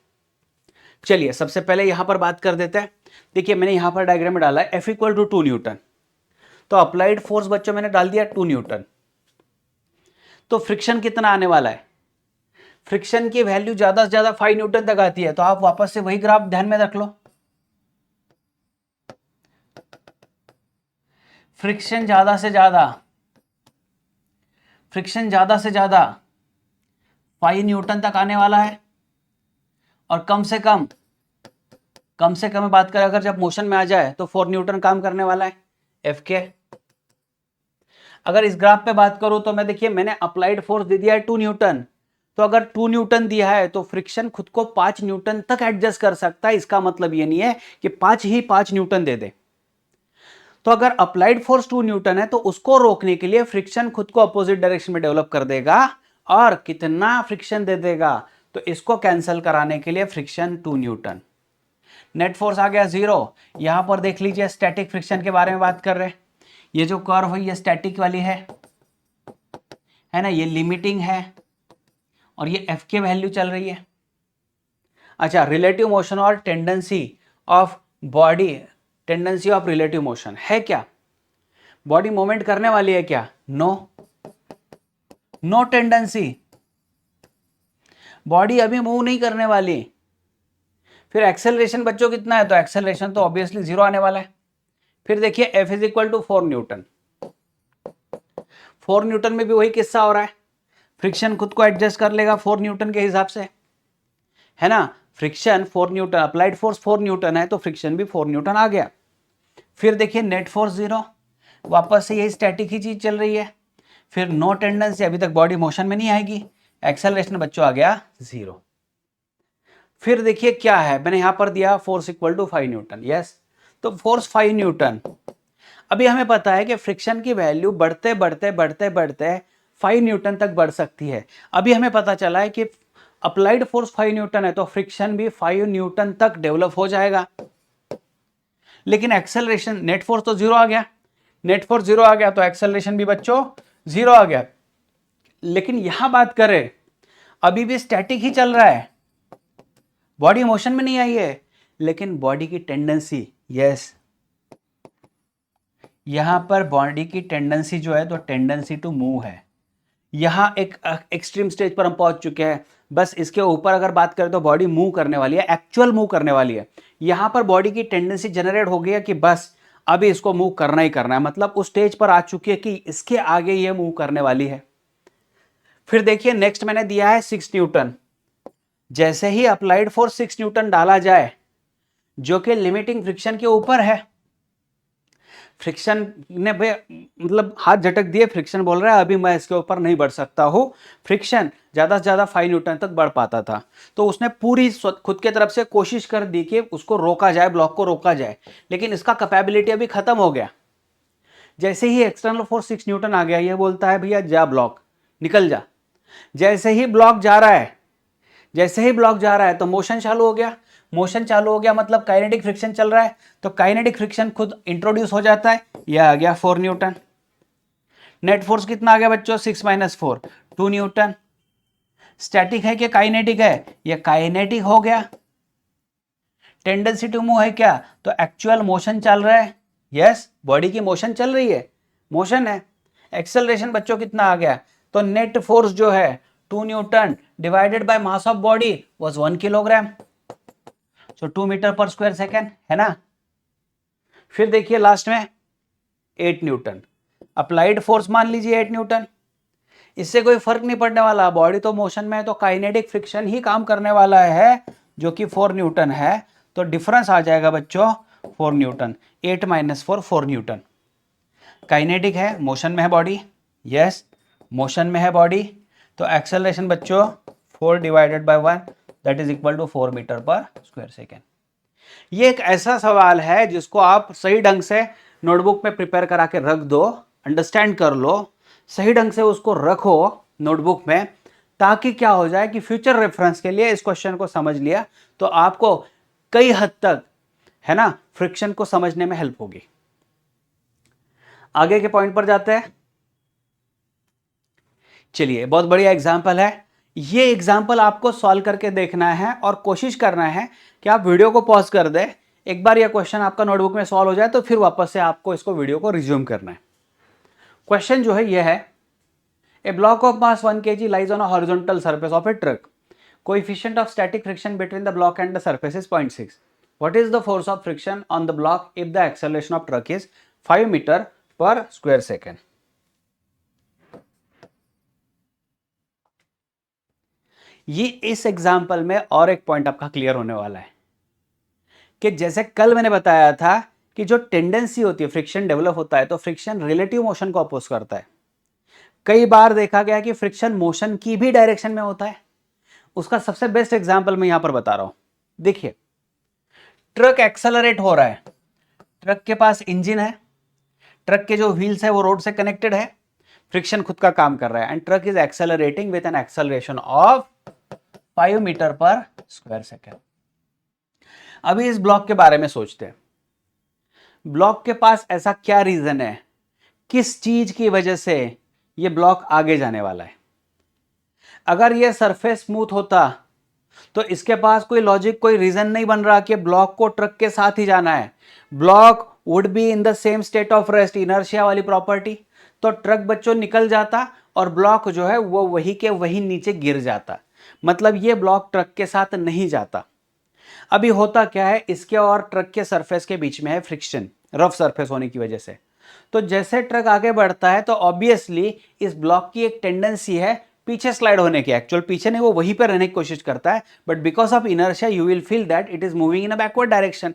चलिए सबसे पहले यहां पर बात कर देते हैं। देखिए मैंने यहां पर डायग्राम में डाला है F इक्वल टू 2 न्यूटन, तो अप्लाइड फोर्स बच्चों मैंने डाल दिया 2 न्यूटन, तो फ्रिक्शन कितना आने वाला है, फ्रिक्शन की वैल्यू ज्यादा से ज्यादा 5 न्यूटन तक आती है, तो आप वापस से वही ग्राफ ध्यान में रख लो। फ्रिक्शन ज्यादा से ज्यादा 5 न्यूटन तक आने वाला है, और कम से कम बात करें अगर जब मोशन में आ जाए तो 4 न्यूटन काम करने वाला है एफ के। अगर इस ग्राफ पे बात करूं तो मैं देखिए मैंने अप्लाइड फोर्स दे दिया है 2 न्यूटन, तो अगर 2 न्यूटन दिया है तो फ्रिक्शन खुद को 5 न्यूटन तक एडजस्ट कर सकता है। इसका मतलब ये नहीं है कि 5 न्यूटन दे दे। तो अगर अप्लाइड फोर्स 2 न्यूटन है तो उसको रोकने के लिए फ्रिक्शन खुद को अपोजिट डायरेक्शन में डेवलप कर देगा, और कितना फ्रिक्शन दे देगा, तो इसको कैंसिल कराने के लिए फ्रिक्शन 2 न्यूटन, नेट फोर्स आ गया 0। यहां पर देख लीजिए स्टैटिक फ्रिक्शन के बारे में बात कर रहे हैं, ये जो कर्व है ये स्टैटिक वाली है ना, ये लिमिटिंग है, और ये एफ के वैल्यू चल रही है। अच्छा, रिलेटिव मोशन और टेंडेंसी ऑफ रिलेटिव मोशन है क्या, बॉडी मूवमेंट करने वाली है क्या, नो टेंडेंसी, बॉडी अभी मूव नहीं करने वाली। फिर एक्सेलरेशन बच्चों कितना है, तो एक्सेलरेशन तो ऑब्वियसली 0 आने वाला है। फिर देखिए F is equal to 4 newton, 4 newton में भी वही किस्सा हो रहा है, फ्रिक्शन खुद को एडजस्ट कर लेगा 4 न्यूटन के हिसाब से, है ना। Friction 4 Newton, applied force 4 Newton है तो फ्रिक्शन भी 4 न्यूटन आ गया। फिर देखिए नेट फोर्स 0, वापस से यही स्टैटिक ही चीज चल रही है। फिर नो टेंडेंसी, अभी तक बॉडी मोशन में नहीं आएगी, एक्सेलरेशन बच्चों आ गया 0। फिर देखिए क्या है, मैंने यहां पर दिया force equal to 5 newton. Yes, तो फोर्स 5 न्यूटन। अभी हमें पता है कि फ्रिक्शन की वैल्यू बढ़ते बढ़ते बढ़ते बढ़ते 5 न्यूटन तक बढ़ सकती है। अभी हमें पता चला है कि अप्लाइड फोर्स 5 न्यूटन है, तो फ्रिक्शन भी 5 न्यूटन तक डेवलप हो जाएगा। लेकिन एक्सेलरेशन, नेट फोर्स तो जीरो आ गया, नेट फोर्स जीरो आ गया तो एक्सेलरेशन भी बच्चों जीरो आ गया। लेकिन यहां बात करें, अभी भी स्टैटिक ही चल रहा है, बॉडी मोशन में नहीं आई है, लेकिन बॉडी की टेंडेंसी, यस, यहां पर बॉडी की टेंडेंसी जो है तो टेंडेंसी टू मूव है। यहां एक एक्सट्रीम स्टेज पर हम पहुंच चुके हैं। बस इसके ऊपर अगर बात करें तो बॉडी मूव करने वाली है, एक्चुअल मूव करने वाली है। यहां पर बॉडी की टेंडेंसी जनरेट हो गई है कि बस अभी इसको मूव करना ही करना है, मतलब उस स्टेज पर आ चुकी है कि इसके आगे ये मूव करने वाली है। फिर देखिए नेक्स्ट मैंने दिया है 6 न्यूटन। जैसे ही अप्लाइड फोर्स 6 न्यूटन डाला जाए, जो कि लिमिटिंग फ्रिक्शन के ऊपर है, फ्रिक्शन ने मतलब हाथ झटक दिए, फ्रिक्शन बोल रहा है अभी मैं इसके ऊपर नहीं बढ़ सकता हूं। फ्रिक्शन ज्यादा से ज्यादा 5 न्यूटन तक बढ़ पाता था, तो उसने पूरी खुद के तरफ से कोशिश कर दी कि उसको रोका जाए, ब्लॉक को रोका जाए, लेकिन इसका कैपेबिलिटी अभी खत्म हो गया। जैसे ही एक्सटर्नल फोर्स 6 न्यूटन आ गया, ये बोलता है भैया जा ब्लॉक, निकल जा। जैसे ही ब्लॉक जा रहा है, जैसे ही ब्लॉक जा रहा है तो मोशन चालू हो गया। मोशन चालू हो गया मतलब काइनेटिक फ्रिक्शन चल रहा है, तो काइनेटिक फ्रिक्शन खुद इंट्रोड्यूस हो जाता है। यह आ गया 4 न्यूटन। नेट फोर्स कितना आ गया बच्चों, 6 माइनस 4, 2 न्यूटन। स्टैटिक है कि काइनेटिक है, यह काइनेटिक हो गया। टेंडेंसी टू मूव है क्या, तो एक्चुअल मोशन चल रहा है। यस, बॉडी की मोशन चल रही है, मोशन है। एक्सेलरेशन बच्चों कितना आ गया, तो नेट फोर्स जो है 2 newton divided by mass of body was 1 kilogram, so 2 metre per square second, है ना। फिर देखिए लास्ट में 8 न्यूटन। अप्लाइड फोर्स मान लीजिए 8 न्यूटन, इससे कोई फर्क नहीं पड़ने वाला, बॉडी तो मोशन में है, तो काइनेटिक फ्रिक्शन ही काम करने वाला है, जो कि 4 न्यूटन है। तो डिफरेंस आ जाएगा बच्चों 4 न्यूटन। 8 minus 4, 4 Newton. काइनेटिक है, मोशन में है बॉडी, यस, मोशन में है बॉडी, तो एक्सेलरेशन बच्चों 4 divided by 1 that is equal to 4 metre per square second. ये एक ऐसा सवाल है जिसको आप सही ढंग से नोटबुक में प्रिपेयर करा के रख दो, अंडरस्टैंड कर लो, सही ढंग से उसको रखो नोटबुक में, ताकि क्या हो जाए कि फ्यूचर रेफरेंस के लिए इस क्वेश्चन को समझ लिया तो आपको कई हद तक, है ना, फ्रिक्शन को समझने में हेल्प होगी। आगे के पॉइंट पर जाते हैं। चलिए, बहुत बढ़िया एग्जाम्पल है। ये एग्जाम्पल आपको सॉल्व करके देखना है और कोशिश करना है कि आप वीडियो को पॉज कर दे, एक बार यह क्वेश्चन आपका नोटबुक में सॉल्व हो जाए तो फिर वापस से आपको इसको वीडियो को रिज्यूम करना है। क्वेश्चन जो है यह है, a block of mass 1 kg lies on a horizontal surface of a truck, coefficient of static friction between the block and the surface is 0.6. What is the force of friction on the block if the acceleration of truck is 5 metre per square second. ये इस example में और एक point आपका clear होने वाला है कि जैसे कल मैंने बताया था कि जो टेंडेंसी होती है, फ्रिक्शन डेवलप होता है, तो फ्रिक्शन रिलेटिव मोशन को अपोज करता है। कई बार देखा गया कि फ्रिक्शन मोशन की भी डायरेक्शन में होता है। उसका सबसे बेस्ट एग्जांपल मैं यहां पर बता रहा हूं। देखिए, ट्रक एक्सेलरेट हो रहा है, ट्रक के पास इंजन है, ट्रक के जो व्हील्स है वो रोड से कनेक्टेड है, फ्रिक्शन खुद का काम कर रहा है, and truck is accelerating with an acceleration of 5 metre per square second. अभी इस ब्लॉक के बारे में सोचते हैं। ब्लॉक के पास ऐसा क्या रीजन है, किस चीज की वजह से ये ब्लॉक आगे जाने वाला है। अगर ये सरफेस स्मूथ होता तो इसके पास कोई लॉजिक, कोई रीजन नहीं बन रहा कि ब्लॉक को ट्रक के साथ ही जाना है। Block would be in the same state of rest, inertia वाली प्रॉपर्टी, तो ट्रक बच्चों निकल जाता और ब्लॉक जो है वो वही के वही नीचे गिर जाता, मतलब ये ब्लॉक ट्रक के साथ नहीं जाता। अभी होता क्या है, इसके और ट्रक के सरफेस के बीच में है फ्रिक्शन, रफ सरफेस होने की वजह से। तो जैसे ट्रक आगे बढ़ता है तो ऑब्वियसली इस ब्लॉक की एक टेंडेंसी है पीछे स्लाइड होने की। एक्चुअल पीछे नहीं, वो वहीं पर रहने की कोशिश करता है, but because of inertia you will feel that it is moving in a backward direction.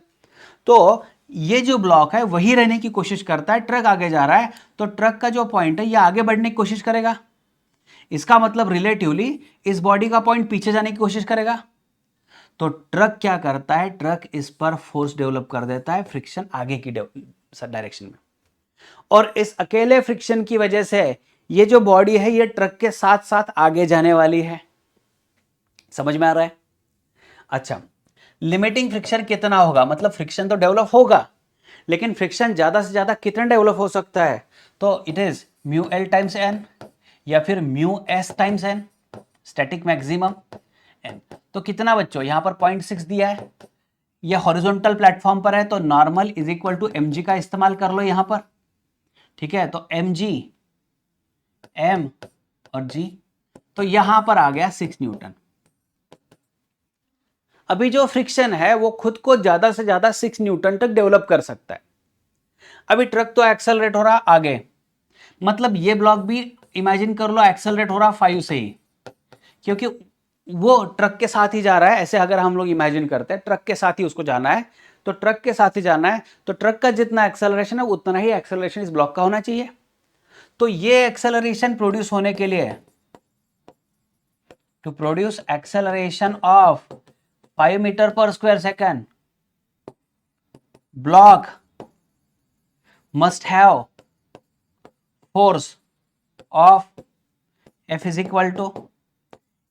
तो ये जो ब्लॉक है वही रहने की कोशिश करता है, ट्रक आगे जा रहा है तो ट्रक का जो पॉइंट है ये आगे बढ़ने की कोशिश करेगा। इसका मतलब रिलेटिवली इस बॉडी का पॉइंट पीछे जाने की कोशिश करेगा। तो ट्रक क्या करता है, ट्रक इस पर फोर्स डेवलप कर देता है, फ्रिक्शन आगे की डायरेक्शन में। और इस अकेले फ्रिक्शन की वजह से ये जो बॉडी है ये ट्रक के साथ साथ आगे जाने वाली है। समझ में आ रहा है? अच्छा, लिमिटिंग फ्रिक्शन कितना होगा, मतलब फ्रिक्शन तो डेवलप होगा, लेकिन फ्रिक्शन ज्यादा से ज्यादा कितना डेवलप हो सकता है, तो it is mu L times N या फिर mu S times N, static maximum N. तो कितना बच्चों, यहां पर 0.6 दिया है, यह हॉरिजॉन्टल प्लेटफॉर्म पर है, तो normal is equal to M G का इस्तेमाल कर लो यहां पर। ठीक है, तो एम जी, एम और जी, तो यहां पर आ गया 6 न्यूटन। अभी जो फ्रिक्शन है वो खुद को ज्यादा से ज्यादा 6 न्यूटन तक डेवलप कर सकता है। अभी ट्रक तो एक्सेलरेट हो रहा आगे, मतलब ये ब्लॉक भी इमेजिन कर लो एक्सेलरेट हो रहा 5 से ही, क्योंकि वो ट्रक के साथ ही जा रहा है। ऐसे अगर हम लोग इमेजिन करते हैं ट्रक के साथ ही उसको जाना है, तो ट्रक के साथ ही जाना है, तो ट्रक का जितना एक्सेलरेशन है उतना ही एक्सेलरेशन इस ब्लॉक का होना चाहिए। तो ये एक्सेलरेशन प्रोड्यूस होने के लिए, to produce acceleration of 5 metre per square second, block must have force of F is equal to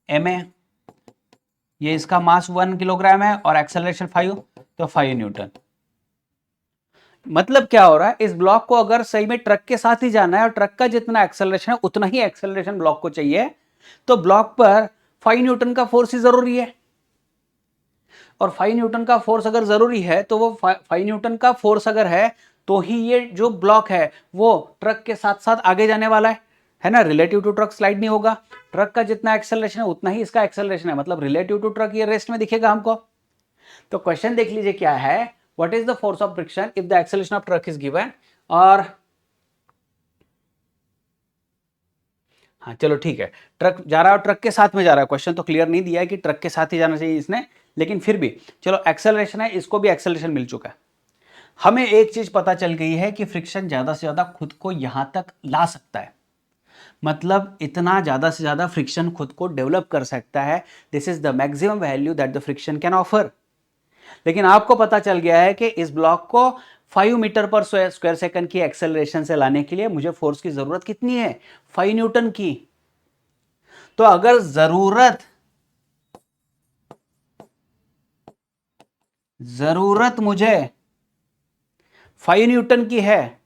ma, ये इसका मास 1 किलोग्राम है और एक्सेलरेशन 5, तो 5 न्यूटन। मतलब क्या हो रहा है, इस ब्लॉक को अगर सही में ट्रक के साथ ही जाना है और ट्रक का जितना एक्सेलरेशन है उतना ही एक्सेलरेशन ब्लॉक को चाहिए, तो ब्लॉक पर 5 न्यूटन का फोर्स ही जरूरी है। और 5 न्यूटन का फोर्स अगर जरूरी है, तो वो 5 न्यूटन का फोर्स अगर है तो ही ये जो ब्लॉक है वो ट्रक के साथ साथ आगे जाने वाला है ना। रिलेटिव टू ट्रक स्लाइड नहीं होगा, ट्रक का जितना एक्सेलरेशन है उतना ही इसका एक्सेलरेशन है, मतलब रिलेटिव टू ट्रक ये रेस्ट में दिखेगा हमको। तो क्वेश्चन देख लीजिए क्या है, what is the force of friction if the acceleration of truck is given. और हाँ चलो ठीक है, ट्रक जा रहा है और ट्रक के साथ में जा रहा है, क्वेश्चन तो क्लियर नहीं दिया है कि ट्रक के साथ ही जाना चाहिए इसने, लेकिन फिर भी चलो एक्सेलरेशन है, इसको भी एक्सेलरेशन मिल चुका है। हमें एक चीज पता चल गई है कि फ्रिक्शन ज्यादा से ज्यादा खुद को यहां तक ला सकता है, मतलब इतना ज्यादा से ज्यादा फ्रिक्शन खुद को डेवलप कर सकता है। This is the maximum value that the friction can offer. लेकिन आपको पता चल गया है कि इस ब्लॉक को 5 मीटर पर स्क्वायर सेकंड की एक्सेलरेशन से लाने के लिए मुझे फोर्स की जरूरत कितनी है, 5 न्यूटन की। तो अगर जरूरत मुझे 5 न्यूटन की है,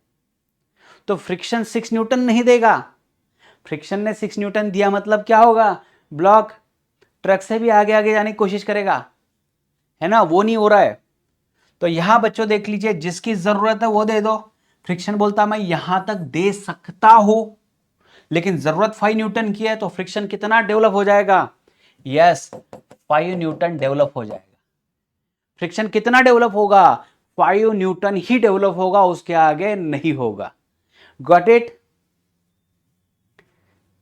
तो फ्रिक्शन 6 न्यूटन नहीं देगा। फ्रिक्शन ने 6 न्यूटन दिया मतलब क्या होगा, ब्लॉक ट्रक से भी आगे आगे जाने की कोशिश करेगा, है ना, वो नहीं हो रहा है। तो यहां बच्चों देख लीजिए, जिसकी जरूरत है वो दे दो। फ्रिक्शन बोलता मैं यहां तक दे सकता हूं, लेकिन जरूरत 5 न्यूटन की है, तो फ्रिक्शन कितना डेवलप हो जाएगा, यस 5 न्यूटन डेवलप हो जाएगा। फ्रिक्शन कितना डेवलप होगा, 5 न्यूटन ही डेवलप होगा, उसके आगे नहीं होगा। Got it?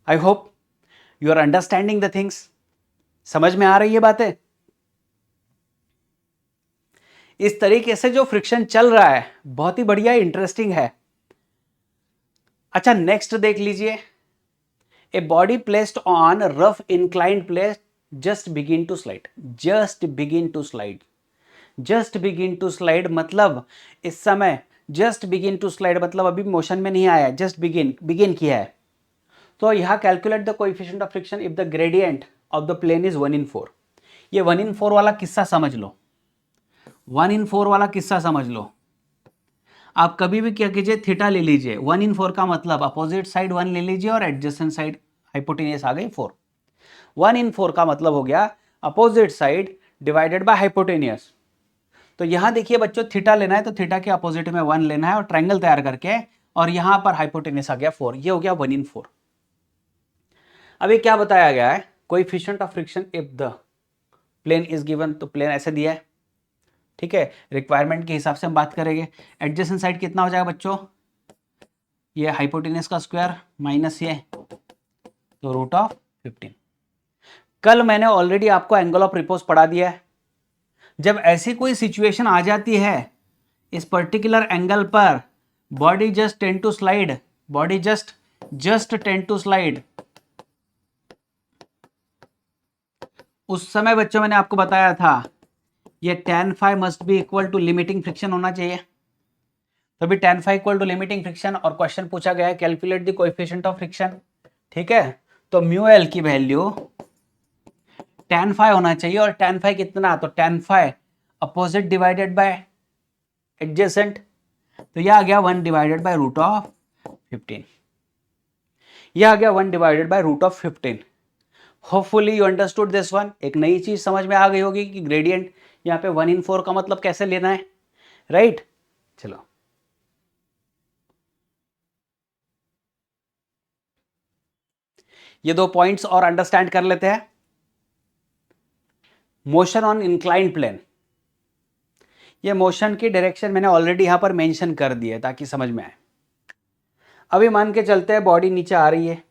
I hope you are understanding the things. समझ में आ रही है बातें? इस तरीके से जो फ्रिक्शन चल रहा है बहुत ही बढ़िया इंटरेस्टिंग है। अच्छा नेक्स्ट देख लीजिए, a body placed on rough inclined place just begin to slide. Just begin to slide, just begin to slide मतलब इस समय जस्ट बिगिन टू स्लाइड मतलब अभी मोशन में नहीं आया, जस्ट बिगिन किया है। तो यहां calculate the coefficient of friction if the gradient of the plane is 1/4। ये 1/4 वाला किस्सा समझ लो, 1/4 वाला किस्सा समझ लो। आप कभी भी क्या कीजिए, थीटा ले लीजिए, 1/4 का मतलब अपोजिट साइड 1 ले लीजिए और एडजेसेंट साइड हाइपोटेन्यूस आ गई 4। 1/4 का मतलब हो गया opposite side divided by hypotenuse. तो यहां देखिए बच्चों, थीटा लेना है तो थीटा के अपोजिट में 1 लेना है और ट्रायंगल तैयार करके, और यहां पर हाइपोटेन्यूस आ गया 4, ये हो गया 1/4। अभी क्या बताया गया है, coefficient of friction if the plane is given, तो प्लेन ऐसे दिया है, ठीक है। रिक्वायरमेंट के हिसाब से हम बात करेंगे। एडजेसेंट साइड कितना हो जाएगा बच्चों, ये हाइपोटेन्यूस का स्क्वायर माइनस ये, तो √15। कल मैंने ऑलरेडी आपको एंगल ऑफ रिपोज पढ़ा दिया है। जब ऐसी कोई सिचुएशन आ जाती है इस पर्टिकुलर एंगल पर, body just tend to slide, body just tend to slide, उस समय बच्चों मैंने आपको बताया था ये tan phi must be equal to limiting friction होना चाहिए। तो अभी tan phi equal to limiting friction और क्वेश्चन पूछा गया है calculate the coefficient of friction. ठीक है, तो म्यू एल की वैल्यू tan phi होना चाहिए और tan phi कितना, तो tan phi opposite divided by adjacent, तो यह आ गया 1 डिवाइडेड बाय रूट ऑफ 15। यह आ गया 1 divided by root of 15। Hopefully you understood this one. एक नई चीज समझ में आ गई होगी कि ग्रेडियंट यहाँ पे 1/4 का मतलब कैसे लेना है, राइट? चलो ये 2 पॉइंट्स और अंडरस्टैंड कर लेते हैं। मोशन ऑन इंक्लाइंड प्लेन, ये मोशन की डायरेक्शन मैंने ऑलरेडी यहां पर मेंशन कर दी है ताकि समझ में आए। अभी मान के चलते हैं बॉडी नीचे आ रही है।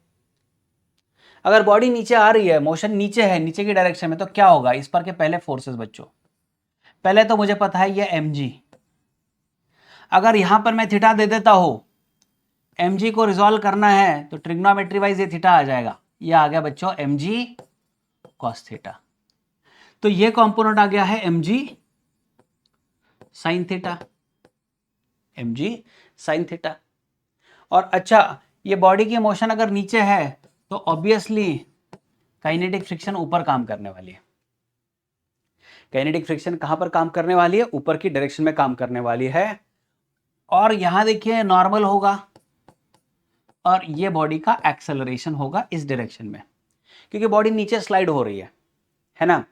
अगर बॉडी नीचे आ रही है, मोशन नीचे है, नीचे की डायरेक्शन में, तो क्या होगा इस पर के पहले फोर्सेस बच्चों। पहले तो मुझे पता है ये mg, अगर यहां पर मैं थीटा दे देता हूं, mg को रिजॉल्व करना है तो ट्रिग्नोमेट्री वाइज ये थीटा आ जाएगा। ये आ गया बच्चों mg cos थीटा। तो ये कंपोनेंट आ गया है mg sin theta, mg sin theta. और अच्छा, ये बॉडी की मोशन अगर नीचे है तो ऑब्वियसली काइनेटिक फ्रिक्शन ऊपर काम करने वाली है। काइनेटिक फ्रिक्शन कहां पर काम करने वाली है, ऊपर की डायरेक्शन में काम करने वाली है। और यहां देखिए नॉर्मल होगा और ये बॉडी का एक्सेलरेशन होगा इस डायरेक्शन में, क्योंकि बॉडी नीचे स्लाइड हो रही है ना।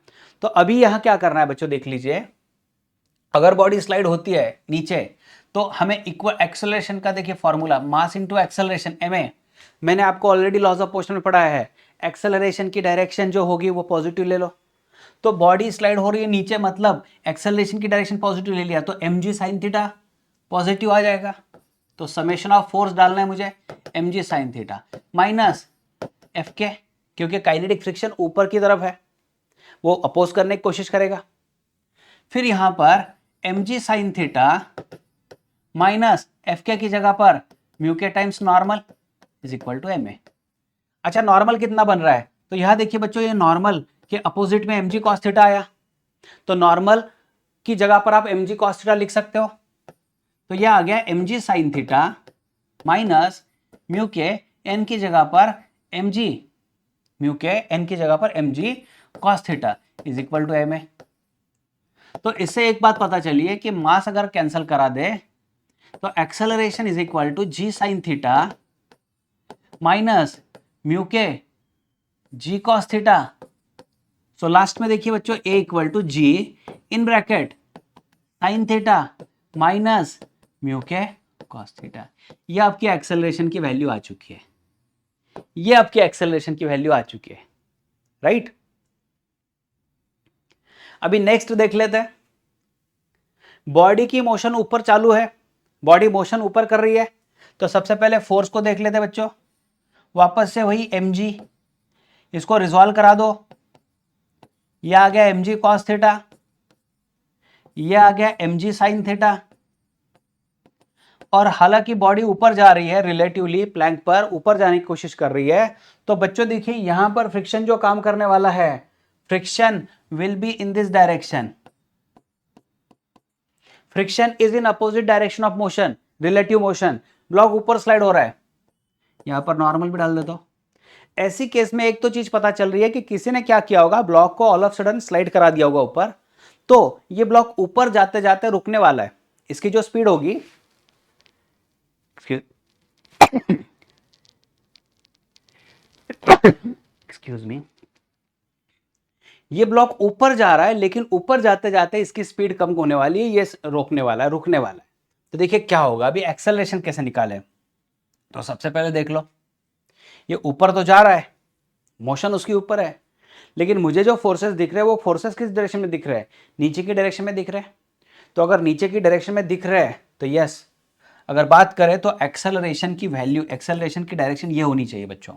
तो अभी यहां क्या करना है बच्चों, देख लीजिए, अगर बॉडी स्लाइड होती है नीचे तो हमें इक्वल एक्सेलरेशन का देखिए formula, mass into acceleration ma। मैंने आपको ऑलरेडी लॉज ऑफ मोशन में पढ़ाया है, एक्सेलरेशन की डायरेक्शन जो होगी वो पॉजिटिव ले लो। तो बॉडी स्लाइड हो रही है नीचे, मतलब एक्सेलरेशन की डायरेक्शन पॉजिटिव ले लिया, तो mg sin थीटा पॉजिटिव आ जाएगा। तो समेशन ऑफ फोर्स डालना है मुझे, mg sin theta minus fk, क्योंकि काइनेटिक फ्रिक्शन ऊपर की तरफ है, वो अपोज करने की कोशिश करेगा। फिर यहां पर mg sin theta minus fk की जगह पर म्यू के times normal is equal to ma। अच्छा, नॉर्मल कितना बन रहा है, तो यहां देखिए बच्चों, ये नॉर्मल के अपोजिट में mg cos थीटा आया, तो नॉर्मल की जगह पर आप mg cos थीटा लिख सकते हो। तो यह आ गया mg sin theta minus mu के n की जगह पर mg, म्यू के n की जगह पर mg cos theta is equal to ma। तो इससे एक बात पता चली है कि मास अगर कैंसिल करा दे तो acceleration is equal to g sin theta minus mu K g cos theta. So last में देखिए बच्चों a equal to g in bracket sin theta minus mu K cos theta. ये आपकी एक्सेलरेशन की वैल्यू आ चुकी है, ये आपकी एक्सेलरेशन की वैल्यू आ चुकी है, राइट? अभी नेक्स्ट देख लेते हैं। बॉडी की मोशन ऊपर चालू है, बॉडी मोशन ऊपर कर रही है, तो सबसे पहले फोर्स को देख लेते हैं बच्चों। वापस से वही mg, इसको रिजॉल्व करा दो, ये आ गया mg cos थीटा, ये आ गया mg sin थीटा। और हालांकि बॉडी ऊपर जा रही है, रिलेटिवली प्लैंक पर ऊपर जाने की कोशिश कर रही है, तो बच्चों देखिए यहां पर फ्रिक्शन जो काम करने वाला है, friction will be in this direction. Friction is in opposite direction of motion, relative motion. Block ऊपर स्लाइड हो रहा है, यहां पर नॉर्मल भी डाल देता हूं। ऐसी केस में एक तो चीज पता चल रही है कि किसी ने क्या किया होगा, ब्लॉक को ऑल ऑफ सडन स्लाइड करा दिया होगा ऊपर, तो ये ब्लॉक ऊपर जाते जाते रुकने वाला है। इसकी जो स्पीड होगी, एक्सक्यूज मी, ये ब्लॉक ऊपर जा रहा है, लेकिन ऊपर जाते जाते इसकी स्पीड कम होने वाली है, ये रोकने वाला है, रुकने वाला है। तो देखिए क्या होगा, अभी एक्सेलरेशन कैसे निकालें। तो सबसे पहले देख लो, ये ऊपर तो जा रहा है, मोशन उसके ऊपर है, लेकिन मुझे जो फोर्सेस दिख रहे हैं वो फोर्सेस किस डायरेक्शन में दिख रहे हैं, नीचे की डायरेक्शन में दिख रहे हैं। तो अगर नीचे की डायरेक्शन में दिख रहे हैं तो यस, अगर बात करें तो एक्सेलरेशन की वैल्यू, एक्सेलरेशन की डायरेक्शन ये होनी चाहिए बच्चों।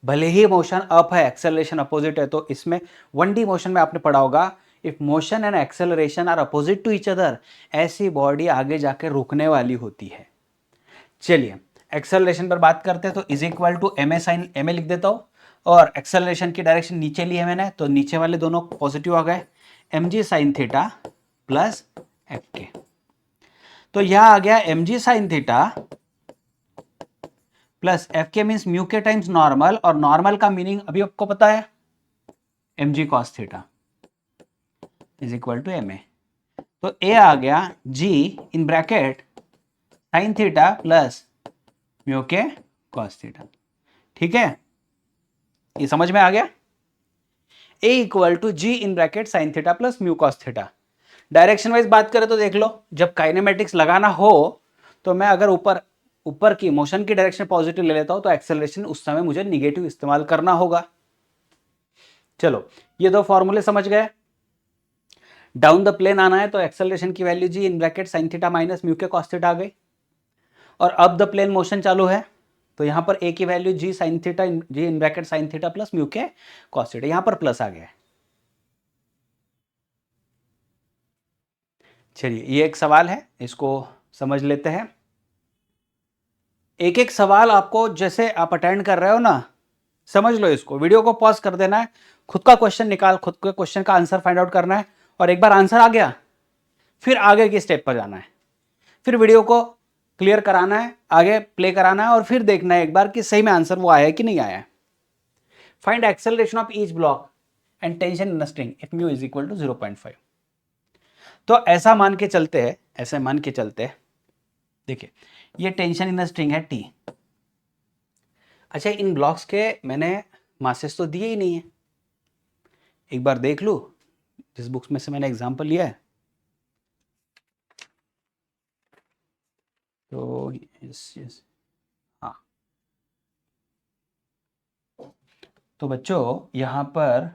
भले ही मोशन अप है, एक्सेलरेशन अपोजिट है, तो इसमें 1D मोशन में आपने पढ़ा होगा, if motion and acceleration are opposite to each other, ऐसी बॉडी आगे जाके रुकने वाली होती है। चलिए एक्सेलरेशन पर बात करते हैं, तो is equal to ma sin ma लिख देता हूं, और एक्सेलरेशन की डायरेक्शन नीचे ली है मैंने, तो नीचे वाले दोनों पॉजिटिव आ गए, mg sine theta plus F K. तो यह आ गया mg sine theta plus F K means mu के टाइम्स नॉर्मल, और नॉर्मल का मीनिंग अभी आपको पता है mg cos theta is equal to ma। तो a आ गया g in bracket sine theta plus mu K cos theta. ठीक है, ये समझ में आ गया। a equal to G in bracket sine theta plus mu cos theta. Direction wise बात करें तो देख लो, जब काइनेमेटिक्स लगाना हो तो मैं अगर ऊपर की मोशन की डायरेक्शन पॉजिटिव ले लेता हूं तो एक्सेलरेशन उस समय मुझे निगेटिव इस्तेमाल करना होगा। चलो, ये दो फॉर्मूले समझ गए। डाउन द प्लेन आना है तो एक्सेलरेशन की value G in bracket sine theta minus mu K cos theta आ गई, और अप द प्लेन मोशन चालू है तो यहां पर a की value G sine theta, G in bracket sine theta plus mu K cos theta, यहां पर प्लस आ गया है। चलिए, ये एक सवाल है, इसको समझ लेते हैं। एक एक सवाल आपको जैसे आप अटेंड कर रहे हो ना, समझ लो इसको, वीडियो को पॉज कर देना है, खुद का क्वेश्चन निकाल, खुद के क्वेश्चन का आंसर फाइंड आउट करना है, और एक बार आंसर आ गया फिर आगे की स्टेप पर जाना है, फिर वीडियो को क्लियर कराना है, आगे प्ले कराना है, और फिर देखना है एक बार कि सही में आंसर वो आया है कि नहीं आया है। Find acceleration of each block and tension in string if mu is equal to 0.5। तो ऐसा मान के चलते हैं, ऐसे मान के चलते हैं, देखिए ये टेंशन इन स्ट्रिंग है T। अच्छा, इन ब्लॉक्स के मैंने मासेस तो दिए ही नहीं है, एक बार देख लूं जिस बुक्स में से मैंने एग्जांपल लिया है। तो यस हाँ, तो बच्चों यहां पर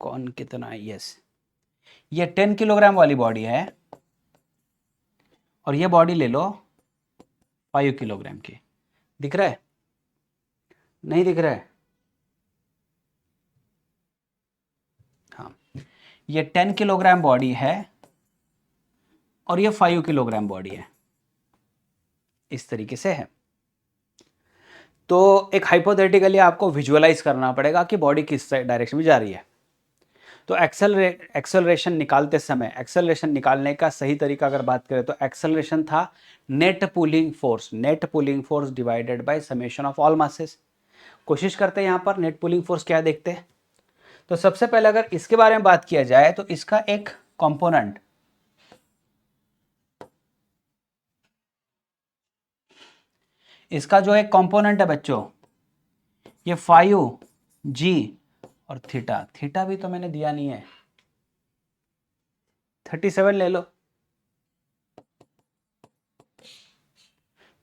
कौन कितना है, यस ये 10 किलोग्राम वाली बॉडी है, और ये बॉडी ले लो 5 किलोग्राम की। दिख रहा है, नहीं दिख रहा है? हाँ, ये 10 किलोग्राम बॉडी है और ये 5 किलोग्राम बॉडी है, इस तरीके से है। तो एक हाइपोथेटिकली आपको विजुअलाइज करना पड़ेगा कि बॉडी किस डायरेक्शन में जा रही है। तो एक्सेलरेशन निकालते समय, एक्सेलरेशन निकालने का सही तरीका अगर बात करें तो एक्सेलरेशन था net pulling force divided by summation of all masses. कोशिश करते हैं यहाँ पर नेट पुलिंग फोर्स क्या देखते हैं। तो सबसे पहले अगर इसके बारे में बात किया जाए तो इसका एक कंपोनेंट, इसका जो एक कंपोनेंट है बच्चों, ये 5G और थीटा भी तो मैंने दिया नहीं है, 37 ले लो,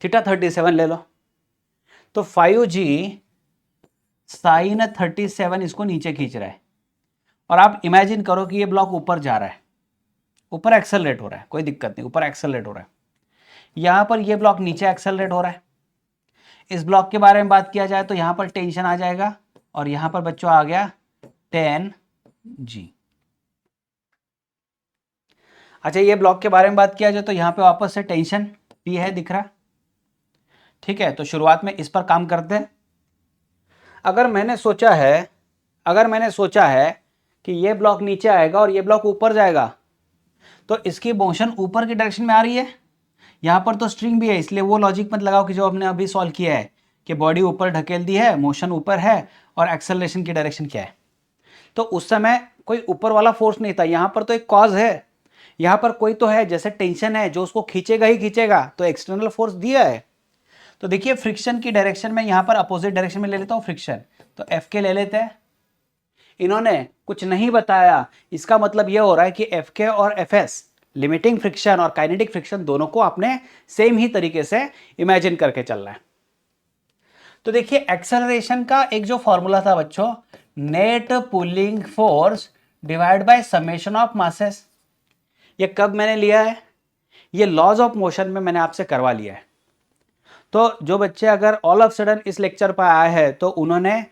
थीटा 37 ले लो। तो 5G साइन 37 इसको नीचे खींच रहा है, और आप इमेजिन करो कि ये ब्लॉक ऊपर जा रहा है, ऊपर एक्सेलरेट हो रहा है, कोई दिक्कत नहीं, ऊपर एक्सेलरेट हो रहा है। यहां पर ये ब्लॉक नीचे एक्सेलरेट हो रहा है। इस ब्लॉक के बारे में बात किया जाए तो यहां पर टेंशन आ जाएगा, और यहां पर बच्चों आ गया 10G। अच्छा, ये ब्लॉक के बारे में बात किया जाए तो यहां पे वापस से टेंशन P है, दिख रहा। ठीक है, तो शुरुआत में इस पर काम करते हैं। अगर मैंने सोचा है कि ये ब्लॉक नीचे आएगा और ये ब्लॉक ऊपर जाएगा, तो इसकी मोशन ऊपर की डायरेक्शन में आ रही है। यहां पर तो स्ट्रिंग भी है, इसलिए वो लॉजिक मत लगाओ कि जो हमने अभी सॉल्व किया है कि बॉडी ऊपर ढकेल दी है, मोशन ऊपर है, और एक्सेलरेशन की डायरेक्शन क्या है। तो उस समय कोई ऊपर वाला फोर्स नहीं था, यहां पर तो एक कॉज है, यहां पर कोई तो है, जैसे टेंशन है जो उसको खींचेगा ही खींचेगा, तो एक्सटर्नल फोर्स दिया है। तो देखिए फ्रिक्शन की डायरेक्शन में यहां पर अपोजिट डायरेक्शन में ले लेता हूं फ्रिक्शन, तो एफ के ले लेते हैं। इन्होंने कुछ नहीं बताया, इसका मतलब यह हो रहा है कि एफ के और एफ एस, लिमिटिंग फ्रिक्शन और काइनेटिक फ्रिक्शन, दोनों को आपने सेम ही तरीके से इमेजिन करके चलना है। तो देखिए एक्सेलरेशन का एक जो फॉर्मूला था बच्चों, net pulling force divide by summation of masses. ये कब मैंने लिया है? ये लॉज ऑफ मोशन में मैंने आपसे करवा लिया है। तो जो बच्चे अगर ऑल ऑफ सडन इस लेक्चर पर आए हैं तो उन्होंने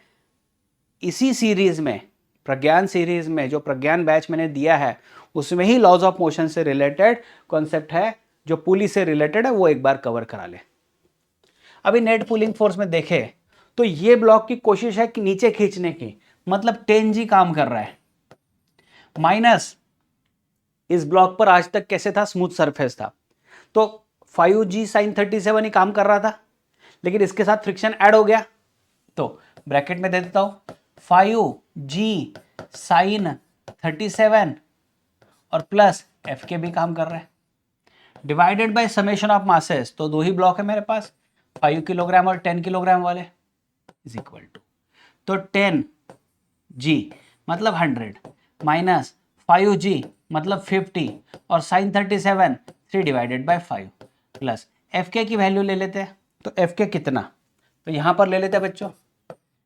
इसी सीरीज में, प्रज्ञान सीरीज में, जो प्रज्ञान बैच मैंने दिया है उसमें ही लॉज ऑफ मोशन से रिलेटेड कॉन्सेप्ट है, जो पुली से रिलेटेड है, वो एक बार कवर करा ले। अभी नेट पुलिंग फोर्स में देखें तो ये ब्लॉक की कोशिश है कि नीचे खींचने की, मतलब 10G काम कर रहा है, माइनस इस ब्लॉक पर आज तक कैसे था, स्मूथ सरफेस था, तो 5G sin 37 ही काम कर रहा था, लेकिन इसके साथ फ्रिक्शन ऐड हो गया, तो ब्रैकेट में दे देता हूं 5G sin 37 और प्लस एफ के भी काम कर रहा है, divided by summation of masses, तो दो ही ब्लॉक है मेरे पास, 5 किलोग्राम और 10 किलोग्राम वाले, इज इक्वल टू, तो 10G मतलब 100 माइनस 5G मतलब 50 और sine 37 3 divided by 5 plus F K की वैल्यू ले लेते हैं, तो एफ के कितना, तो यहां पर ले लेते हैं बच्चों,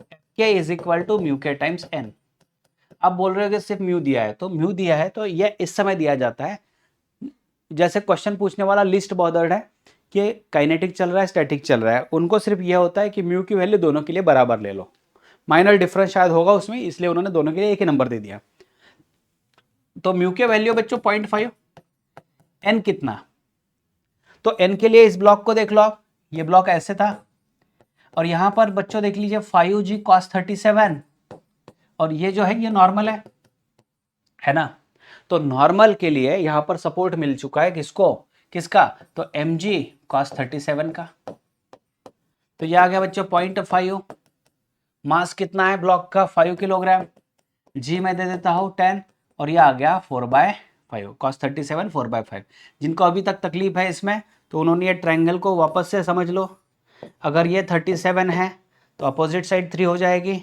एफ के इज इक्वल टू म्यू के टाइम्स एन। आप बोल रहे हो कि सिर्फ म्यू दिया है, तो म्यू दिया है तो ये इस समय दिया जाता है, जैसे क्वेश्चन पूछने वाला लिस्ट बॉर्डर्ड है कि काइनेटिक चल रहा है स्टैटिक चल रहा है, उनको सिर्फ यह होता है कि म्यू की वैल्यू दोनों के लिए बराबर ले लो, माइनर डिफरेंस शायद होगा उसमें, इसलिए उन्होंने दोनों के लिए एक ही नंबर दे दिया। तो म्यू के वैल्यू बच्चों 0.5, एन कितना, तो एन के लिए इस ब्लॉक को देख लो आप, ये ब्लॉक ऐसे था, और यहां पर बच्चों देख लीजिए 5G cos 37, और ये जो है ये नॉर्मल है ना, तो नॉर्मल के लिए यहां पर सपोर्ट मिल चुका है किसको, किसका, तो mg cos 37 का, तो ये आ गया बच्चों 0.5, मास कितना है ब्लॉक का 5 किलोग्राम, जी मैं दे देता हूं 10, और ये आ गया 4/5, cos 37 4/5। जिनको अभी तक तकलीफ है इसमें, तो उन्होंने ये ट्रायंगल को वापस से समझ लो, अगर ये 37 है तो अपोजिट साइड 3 हो जाएगी,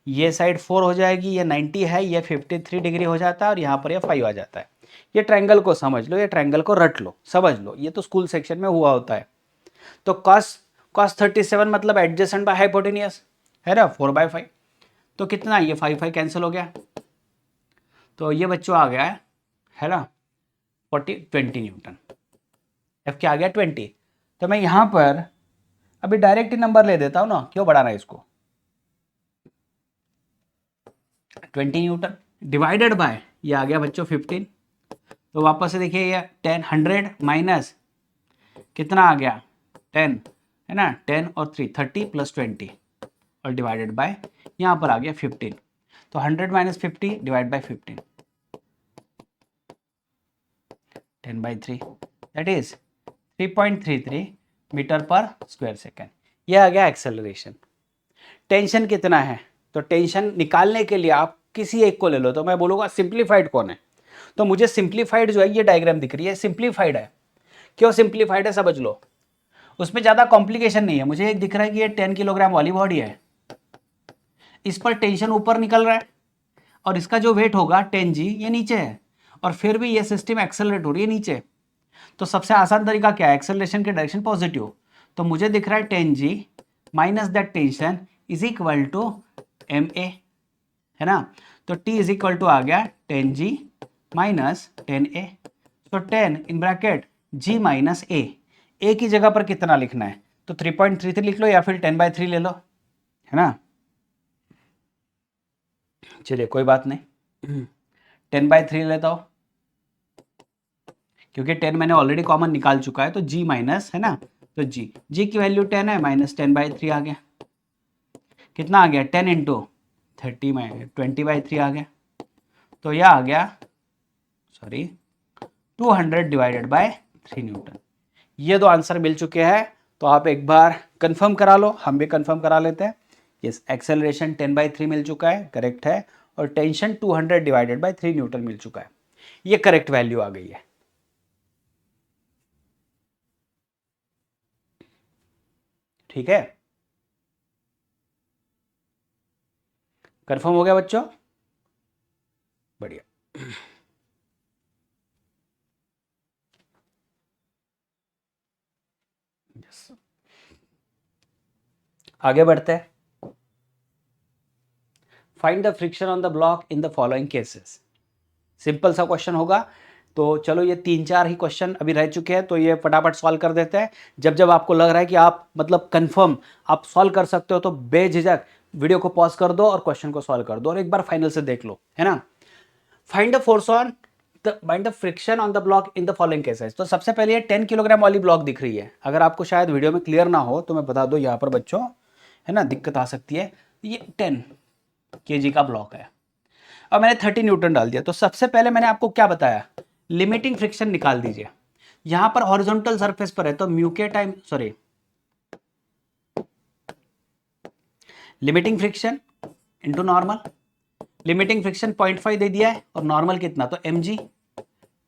ये साइड 4 हो जाएगी, ये 90 है, ये 53 डिग्री हो जाता है, और यहाँ पर ये 5 आ जाता है। ये ट्रायंगल को समझ लो, ये ट्रायंगल को रट लो, समझ लो, ये तो स्कूल सेक्शन में हुआ होता है। तो cos 37 मतलब एडजेसेंट बाय हाइपोटेनियस है ना, 4/5, तो कितना, ये 5 कैंसिल हो गया, तो ये बच्चों आ गया है ना 20 न्यूटन, एफ क्या आ गया 20। तो मैं यहां पर अभी डायरेक्ट ही नंबर ले देता हूं ना, क्यों बढ़ाना है इसको, 20 न्यूटन डिवाइडेड बाय ये आ गया बच्चों 15, तो वापस से देखिए ये 10 100 माइनस कितना आ गया 10 है ना, 10 और 3 30 प्लस 20 और डिवाइडेड बाय यहाँ पर आ गया 15, तो 100 minus 50 divide by 15, 10/3 that is 3.33 metre per square second. यह आ गया एक्सेलरेशन। टेंशन कितना है, तो टेंशन निकालने के लिए आप किसी एक को ले लो, तो मैं बोलूँगा सिंप्लीफाइड कौन है, तो मुझे सिंप्लीफाइड जो है ये डायग्राम दिख रही है, सिंप्लीफाइड है, क्यों सिंप्लीफाइड है समझ लो, उसमें ज़्यादा कॉम्प्लिकेशन नहीं है, मुझे एक दिख रहा है कि ये 10 किलोग्राम वाली बॉडी है, इस पर टेंशन ऊपर निकल रहा है, और इसका जो वेट होगा 10G ये नीचे है, और फिर भी ये सिस्टम एक्सेलरेट हो रही है नीचे, तो सबसे आसान तरीका क्या है, एक्सेलरेशन की डायरेक्शन पॉजिटिव, तो मुझे दिख रहा है 10G minus that tension is equal to ma है ना, तो T इज इक्वल टू आ गया 10G माइनस 10a, तो 10 in bracket G minus a की जगह पर कितना लिखना है, तो 3.33 लिख लो या फिर 10/3 ले लो, है ना, चलिए कोई बात नहीं 10/3 लेता हूं, क्योंकि 10 मैंने ऑलरेडी कॉमन निकाल चुका है, तो G माइनस है ना, तो G की वैल्यू 10 है, माइनस 10/3 आ गया, कितना आ गया 10 इंटू 30 माइनस 20/3 आ गया, तो यह आ गया सॉरी 200 डिवाइडेड बाय 3 न्यूटन। ये दो आंसर मिल चुके हैं, तो आप एक बार कंफर्म करा लो, हम भी कंफर्म करा लेते हैं, यस एक्सेलरेशन 10/3 मिल चुका है, करेक्ट है, और टेंशन 200 डिवाइडेड बाय 3 न्यूटन मिल चुका है, ये करेक्ट वैल्यू आ गई है। ठीक है, कंफर्म हो गया बच्चों, बढ़िया। yes. आगे बढ़ते हैं, find the friction on the block in the following cases. Simple सा क्वेश्चन होगा, तो चलो ये 3-4 ही क्वेश्चन अभी रह चुके हैं, तो ये फटाफट सॉल्व कर देते हैं। जब जब आपको लग रहा है कि आप मतलब कंफर्म आप सॉल्व कर सकते हो, तो बेझिझक वीडियो को पॉज कर दो और क्वेश्चन को सॉल्व कर दो, और एक बार फाइनल से देख लो, है ना। Find the force on find the friction on the block in the following cases. तो सबसे पहले ये 10 किलोग्राम वाली ब्लॉक दिख रही है, अगर आपको शायद वीडियो में क्लियर ना हो तो मैं बता दूं यहाँ पर बच्चों, है ना, दिक्कत आ सकती है। ये 10 kg का ब्लॉक है। अब मैंने 30 न्यूटन डाल दिया। तो सबसे पहले मैंने आपको क्या बताया, लिमिटिंग फ्रिक्शन निकाल दीजिए। यहां पर हॉरिजॉन्टल सरफेस पर है तो म्यू के time, sorry, limiting friction into normal. Limiting friction 0.5 दे दिया है और नॉर्मल कितना, तो mg,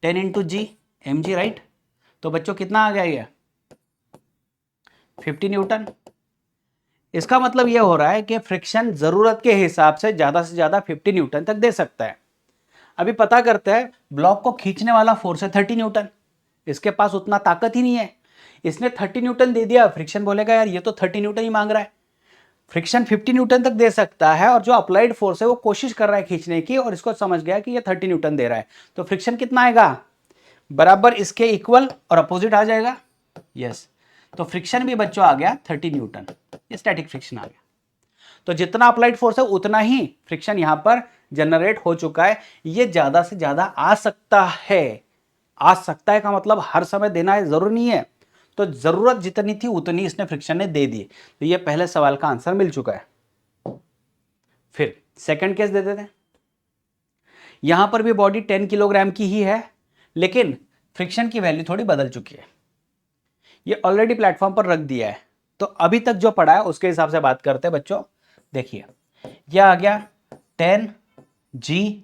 10 इंटू जी, mg, राइट। तो बच्चों कितना आ गया ये, 50 न्यूटन। इसका मतलब ये हो रहा है कि फ्रिक्शन जरूरत के हिसाब से ज्यादा 50 न्यूटन तक दे सकता है। अभी पता करते हैं, ब्लॉक को खींचने वाला फोर्स है 30 न्यूटन, इसके पास उतना ताकत ही नहीं है। इसने 30 न्यूटन दे दिया, फ्रिक्शन बोलेगा यार ये तो 30 न्यूटन ही मांग रहा है। फ्रिक्शन 50 न्यूटन तक दे सकता है और जो अप्लाइड फोर्स है वो कोशिश कर रहा है खींचने की, और इसको समझ गया कि ये 30 न्यूटन दे रहा है। तो फ्रिक्शन कितना आएगा, बराबर इसके इक्वल और अपोजिट आ जाएगा। यस, तो फ्रिक्शन भी बच्चों आ गया 30 न्यूटन, ये स्टैटिक फ्रिक्शन आ गया। तो जितना अप्लाइड फोर्स है उतना ही फ्रिक्शन यहां पर जनरेट हो चुका है। ये ज्यादा से ज्यादा आ सकता है। आ सकता है का मतलब हर समय देना है जरूरी नहीं है। तो जरूरत जितनी थी उतनी इसने फ्रिक्शन ने दे दी। तो ये पहले सवाल का आंसर मिल चुका है। फिर सेकंड केस दे देते हैं। यहां पर भी बॉडी 10 किलोग्राम की ही है, लेकिन फ्रिक्शन की वैल्यू थोड़ी बदल चुकी है। ये ऑलरेडी प्लेटफॉर्म पर रख दिया है। तो अभी तक जो पढ़ा है उसके हिसाब से बात करते हैं बच्चों। देखिए यह आ गया 10 जी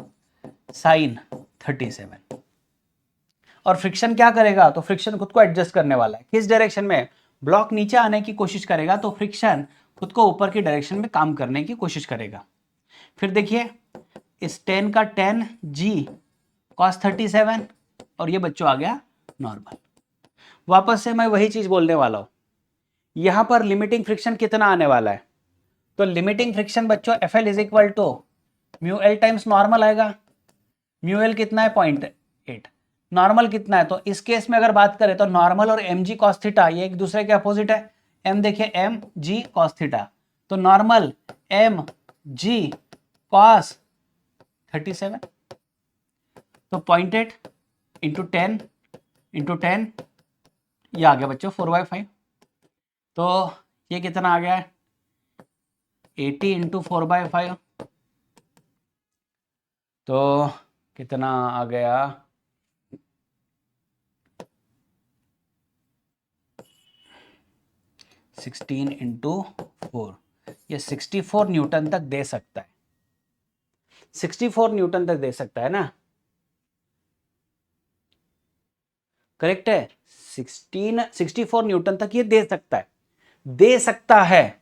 साइन 37, और फ्रिक्शन क्या करेगा, तो फ्रिक्शन खुद को एडजस्ट करने वाला है। किस डायरेक्शन में, ब्लॉक नीचे आने की कोशिश करेगा तो फ्रिक्शन खुद को ऊपर की डायरेक्शन में काम करने की कोशिश करेगा। फिर देखिए इस 10 का 10 जी कॉस 37, और ये बच्चों आ गया नॉर्मल। वापस से मैं वही चीज बोलने वाला हूं, यहां पर लिमिटिंग फ्रिक्शन कितना आने वाला है, तो लिमिटिंग फ्रिक्शन बच्चों F L is equal to mu L times normal आएगा। म्यू एल कितना है 0.8, नॉर्मल कितना है, तो इस केस में अगर बात करें तो नॉर्मल और एम जी कॉस थीटा ये एक दूसरे के अपोजिट है। एम देखिए एम जी कॉस थीटा, तो नॉर्मल एम जी कॉस 37, तो 0.8 इंटू 10 इंटू 10, ये आ गया बच्चों 4/5। तो ये कितना आ गया है 80 इंटू 4/5, तो कितना आ गया 16 इंटू 4, ये 64 न्यूटन तक दे सकता है। 64 न्यूटन तक दे सकता है ना, करेक्ट है। 64 न्यूटन तक ये दे सकता है, दे सकता है,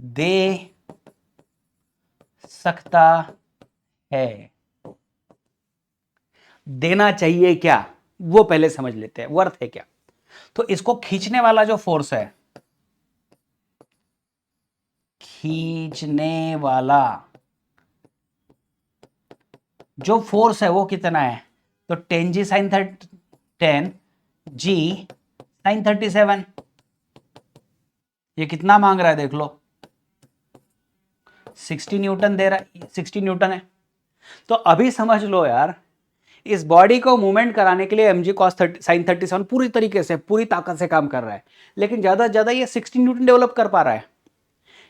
दे सकता है। देना चाहिए क्या, वो पहले समझ लेते हैं, वर्थ है क्या। तो इसको खींचने वाला जो फोर्स है, खींचने वाला जो फोर्स है वो कितना है, तो 10 जी साइन 10 जी साइन 37, ये कितना मांग रहा है देख लो, 60 न्यूटन दे रहा है, 60 न्यूटन है। तो अभी समझ लो यार, इस बॉडी को मूवमेंट कराने के लिए एम जी कॉस साइन 37 पूरी तरीके से पूरी ताकत से काम कर रहा है, लेकिन ज्यादा से ज्यादा ये 60 न्यूटन डेवलप कर पा रहा है।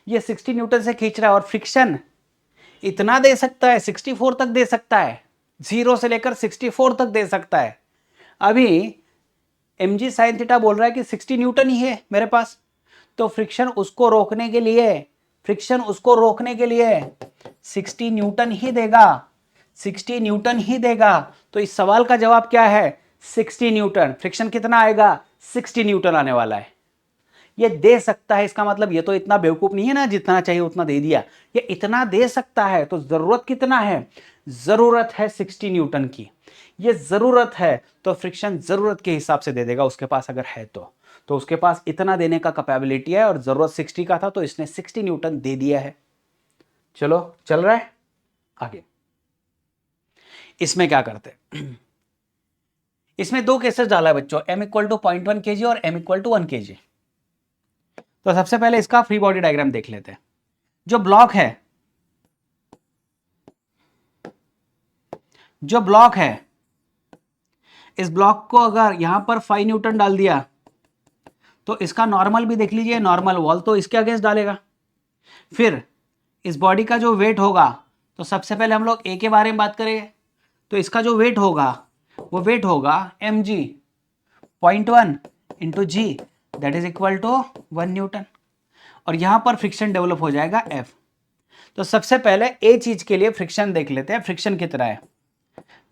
ये 60 न्यूटन से खींच रहा है, और फ्रिक्शन इतना दे सकता है, 64 तक दे सकता है, 0 से लेकर 64 तक दे सकता है। अभी एम जी साइन थीटा बोल रहा है कि 60 न्यूटन ही है मेरे पास, तो फ्रिक्शन उसको रोकने के लिए, फ्रिक्शन उसको रोकने के लिए 60 न्यूटन ही देगा, 60 न्यूटन ही देगा। तो इस सवाल का जवाब क्या है, 60 न्यूटन। फ्रिक्शन कितना आएगा, 60 न्यूटन आने वाला है। ये दे सकता है, इसका मतलब ये तो इतना बेवकूफ नहीं है ना, जितना चाहिए उतना दे दिया। ये इतना दे सकता है, तो जरूरत कितना है, जरूरत है 60 न्यूटन की। ये जरूरत है तो फ्रिक्शन जरूरत के हिसाब से दे देगा उसके पास अगर है तो उसके पास इतना देने का कैपेबिलिटी है, और जरूरत 60 का था तो इसने 60 न्यूटन दे दिया है। चलो चल रहा है आगे। इसमें क्या करते हैं, इसमें दो केसेस डाला है बच्चों, m इक्वल टू 0.1 kg और m इक्वल टू 1 kg। तो सबसे पहले इसका फ्री बॉडी डायग्राम देख लेते हैं। जो ब्लॉक है, जो ब्लॉक है, इस ब्लॉक को अगर यहां पर 5 न्यूटन डाल दिया तो इसका नॉर्मल भी देख लीजिए, नॉर्मल वॉल तो इसके अगेंस्ट डालेगा, फिर इस बॉडी का जो वेट होगा, तो सबसे पहले हम लोग ए के बारे में बात करेंगे। तो इसका जो वेट होगा वो वेट होगा mg 0.1 into G, that is equal to 1 newton. और यहां पर फ्रिक्शन डेवलप हो जाएगा F। तो सबसे पहले ए चीज के लिए फ्रिक्शन देख लेते हैं, फ्रिक्शन कितना है।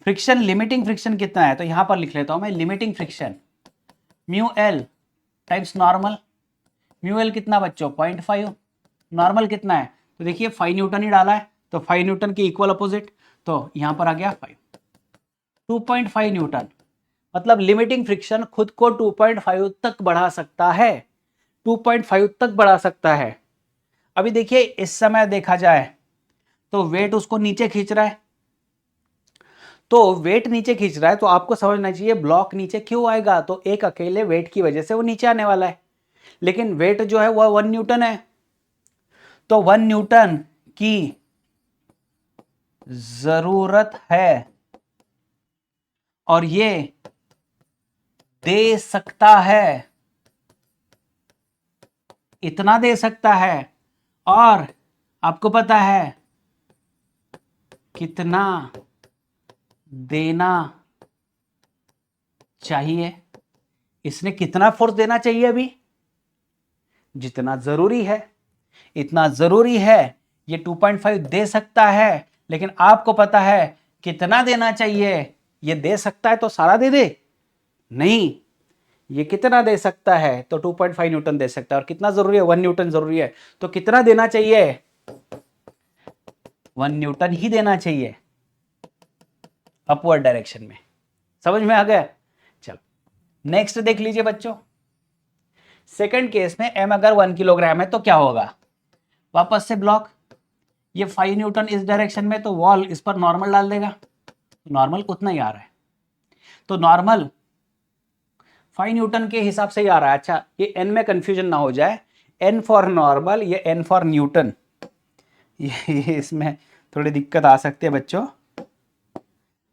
फ्रिक्शन, लिमिटिंग फ्रिक्शन कितना है, तो यहां पर लिख लेता हूं मैं, limiting friction mu L times normal. Mu L कितना बच्चों, 0.5। नॉर्मल कितना है, तो देखिए 5 न्यूटन ही डाला है, तो 5 न्यूटन के इक्वल अपोजिट, तो यहां पर आ गया 5। 2.5 न्यूटन, मतलब लिमिटिंग फ्रिक्शन खुद को 2.5 तक बढ़ा सकता है, 2.5 तक बढ़ा सकता है। अभी देखिए इस समय देखा जाए तो वेट उसको नीचे खींच रहा है, तो वेट नीचे खींच रहा है, तो आपको समझना चाहिए ब्लॉक नीचे क्यों आएगा, तो एक अकेले वेट की वजह से वो नीचे आने वाला है। लेकिन वेट जो है वह 1 न्यूटन है, तो 1 न्यूटन की जरूरत है और ये दे सकता है, इतना दे सकता है। और आपको पता है कितना देना चाहिए, इसने कितना फोर्स देना चाहिए, अभी जितना जरूरी है, इतना जरूरी है। ये 2.5 दे सकता है, लेकिन आपको पता है कितना देना चाहिए। ये दे सकता है तो सारा दे दे, नहीं, ये कितना दे सकता है, तो 2.5 न्यूटन दे सकता है। और कितना जरूरी है, 1 न्यूटन जरूरी है, तो कितना देना चाहिए, 1 न्यूटन ही देना चाहिए अपवर्ड डायरेक्शन में। समझ में आ गया। चलो नेक्स्ट देख लीजिए बच्चों, सेकंड केस में m अगर 1 किलोग्राम है तो क्या होगा, वापस से ब्लॉक, ये 5 न्यूटन इस डायरेक्शन में, तो वॉल इस पर नॉर्मल डाल देगा, नॉर्मल उतना ही आ रहा है, तो नॉर्मल 5 न्यूटन के हिसाब से ही आ रहा है। अच्छा ये n में कंफ्यूजन ना हो जाए, n फॉर नॉर्मल, ये n फॉर न्यूटन, ये इसमें थोड़ी दिक्कत आ सकती है बच्चों।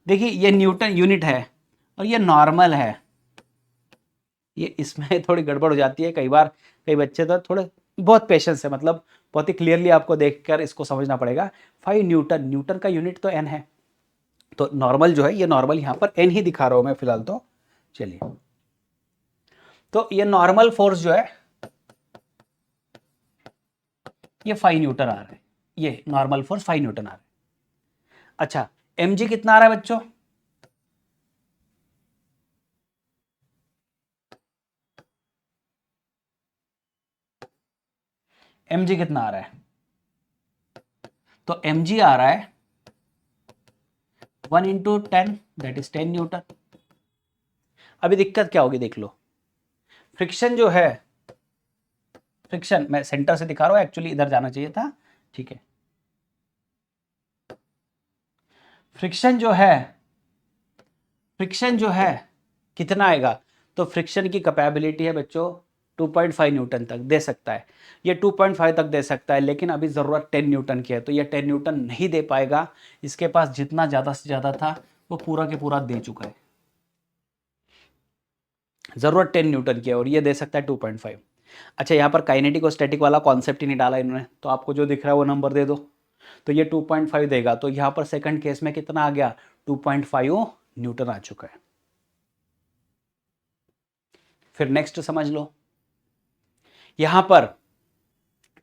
देखिए ये न्यूटन यूनिट है और ये नॉर्मल है, ये इसमें थोड़ी गड़बड़ हो जाती है कई बार, कई बच्चे तो थोड़े बहुत पेशेंस है, मतलब बहुत ही क्लियरली आपको देखकर इसको समझना पड़ेगा। 5 न्यूटन, न्यूटन का यूनिट तो n है, तो नॉर्मल जो है, ये नॉर्मल यहाँ पर n ही दिखा रहा हूं मैं फिलहाल तो। चलिए, तो ये नॉर्मल फोर्स जो है ये 5 न्यूटन आ रहा है, ये नॉर्मल फोर्स 5 न्यूटन आ रहा है। अच्छा mg कितना आ रहा है बच्चों, mg कितना आ रहा है, तो mg आ रहा है 1 इंटू 10, दैट इज 10 न्यूटन। अभी दिक्कत क्या होगी देख लो, फ्रिक्शन जो है, फ्रिक्शन मैं सेंटर से दिखा रहा हूं, एक्चुअली इधर जाना चाहिए था, ठीक है। फ्रिक्शन जो है, फ्रिक्शन जो है कितना आएगा, तो फ्रिक्शन की कैपेबिलिटी है बच्चों 2.5 न्यूटन तक दे सकता है, ये 2.5 तक दे सकता है, लेकिन अभी ज़रूरत 10 न्यूटन की है, तो ये 10 न्यूटन नहीं दे पाएगा। इसके पास जितना ज़्यादा से ज़्यादा था वो पूरा के पूरा दे चुका है, ज़रूरत 10 न्यूटन की है और ये दे सकता है 2.5। अच्छा यहाँ पर काइनेटिक और स्टैटिक वाला कॉन्सेप्ट ही नहीं डाला इन्होंने, तो आपको जो दिख रहा है वो नंबर दे दो, तो ये 2.5 देगा, तो यहाँ पर सेकंड केस में कितना आ गया, 2.5 न्यूटन आ चुका है। फिर नेक्स्ट समझ लो, यहां पर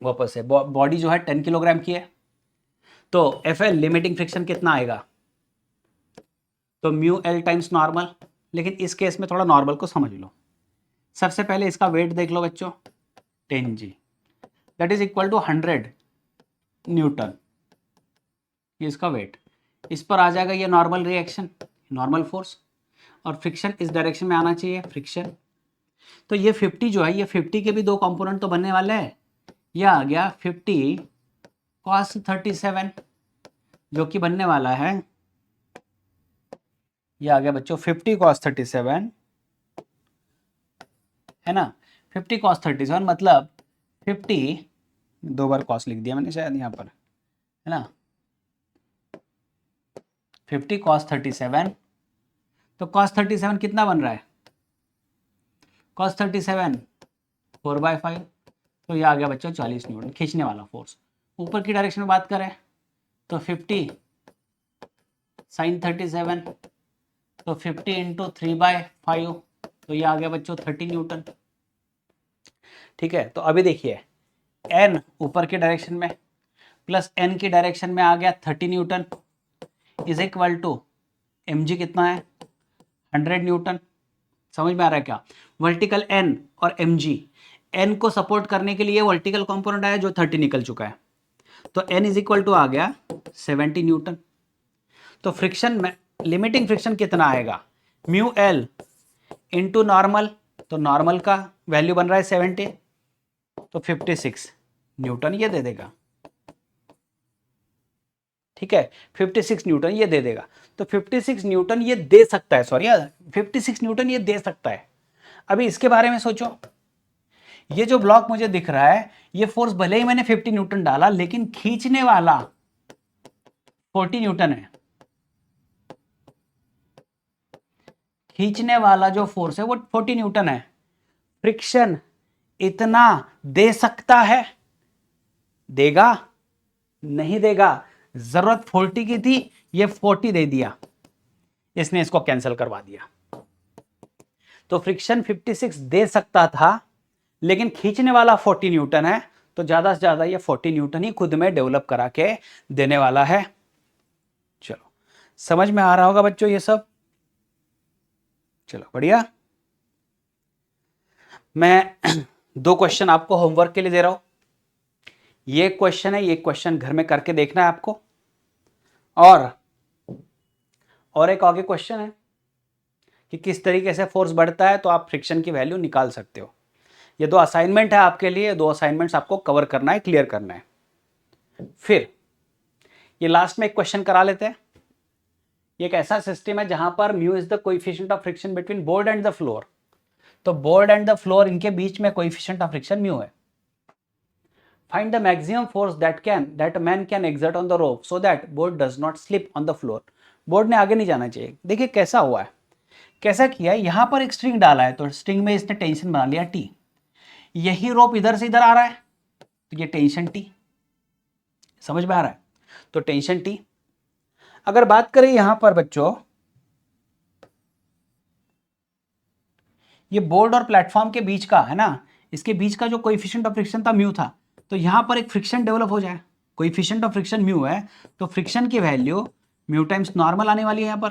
वापस से बॉडी जो है 10 किलोग्राम की है, तो एफ एल लिमिटिंग फ्रिक्शन कितना आएगा, तो म्यू एल टाइम्स नॉर्मल। लेकिन इस केस में थोड़ा नॉर्मल को समझ लो, सबसे पहले इसका वेट देख लो बच्चों, 10g, that is equal to 100 newton, ये इसका वेट, इस पर आ जाएगा ये नॉर्मल रिएक्शन, नॉर्मल फोर्स, और फ्रिक्शन इस डायरेक्शन में आना चाहिए फ्रिक्शन। तो ये 50 जो है, ये 50 के भी दो कंपोनेंट तो बनने वाले हैं, यह आ गया 50 cos 37, जो कि बनने वाला है, ये आ गया बच्चों 50 cos 37, है ना, 50 cos 37 मतलब 50, दो बार cos लिख दिया मैंने शायद यहाँ पर, है ना, 50 cos 37, तो cos 37 कितना बन रहा है, cos 37 4/5, तो ये आ गया बच्चों 40 न्यूटन खींचने वाला फोर्स। ऊपर की डायरेक्शन में बात करें तो 50 sin 37, तो 50 इंटू 3/5, तो ये आ गया बच्चों 30 न्यूटन। ठीक है, तो अभी देखिए n ऊपर के डायरेक्शन में प्लस n की डायरेक्शन में आ गया 30 newton is equal to mg कितना है 100 न्यूटन। समझ में आ रहा है क्या? वर्टिकल n और mg, n को सपोर्ट करने के लिए वर्टिकल कंपोनेंट आया जो 30 निकल चुका है, तो n इज इक्वल टू आ गया 70 न्यूटन। तो फ्रिक्शन में लिमिटिंग फ्रिक्शन कितना आएगा म्यू एल इंटू नॉर्मल, तो नॉर्मल का वैल्यू बन रहा है 70, तो 56 न्यूटन ये दे देगा। ठीक है, 56 न्यूटन ये दे देगा। तो 56 न्यूटन ये दे सकता है, सॉरी 56 न्यूटन ये दे सकता है। अभी इसके बारे में सोचो, ये जो ब्लॉक मुझे दिख रहा है ये फोर्स भले ही मैंने 50 न्यूटन डाला लेकिन खींचने वाला 40 न्यूटन है। खींचने वाला जो फोर्स है वो 40 न्यूटन है। फ्रिक्शन इतना दे सकता है, देगा नहीं देगा। जरूरत 40 की थी, ये 40 दे दिया, इसने इसको कैंसिल करवा दिया। तो फ्रिक्शन 56 दे सकता था लेकिन खींचने वाला 40 न्यूटन है, तो ज्यादा से ज्यादा ये 40 न्यूटन ही खुद में डेवलप करा के देने वाला है। चलो समझ में आ रहा होगा बच्चों ये सब? चलो बढ़िया। मैं 2 क्वेश्चन आपको होमवर्क के लिए दे रहा हूं। ये क्वेश्चन है, ये क्वेश्चन घर में करके देखना है आपको। और एक आगे क्वेश्चन है कि किस तरीके से फोर्स बढ़ता है तो आप फ्रिक्शन की वैल्यू निकाल सकते हो। ये 2 असाइनमेंट है आपके लिए, 2 असाइनमेंट्स आपको कवर करना है, क्लियर करना है। फिर ये लास्ट में एक क्वेश्चन करा लेते हैं। ये एक ऐसा सिस्टम है जहां पर mu is the coefficient of friction between board and the floor. तो बोर्ड एंड द फ्लोर इनके बीच में कोएफिशिएंट ऑफ फ्रिक्शन म्यू है। Find the maximum force that man can exert on the rope so that board does not slip on the floor. Board ने आगे नहीं जाना चाहिए। देखिए कैसा हुआ है, कैसा किया है, यहां पर एक स्ट्रिंग डाला है तो स्ट्रिंग में इसने टेंशन बना लिया टी। यही रोप इधर से इधर आ रहा है तो ये टेंशन टी। समझ में आ रहा है? तो टेंशन टी। अगर बात करें यहां पर बच्चों, ये बोर्ड और प्लेटफॉर्म के बीच का है ना, इसके बीच का जो कोएफिशिएंट ऑफ फ्रिक्शन था म्यू था, तो यहां पर एक फ्रिक्शन डेवलप हो जाए। कोएफिशिएंट ऑफ फ्रिक्शन म्यू है तो फ्रिक्शन की वैल्यू म्यू टाइम्स नॉर्मल आने वाली है यहां पर।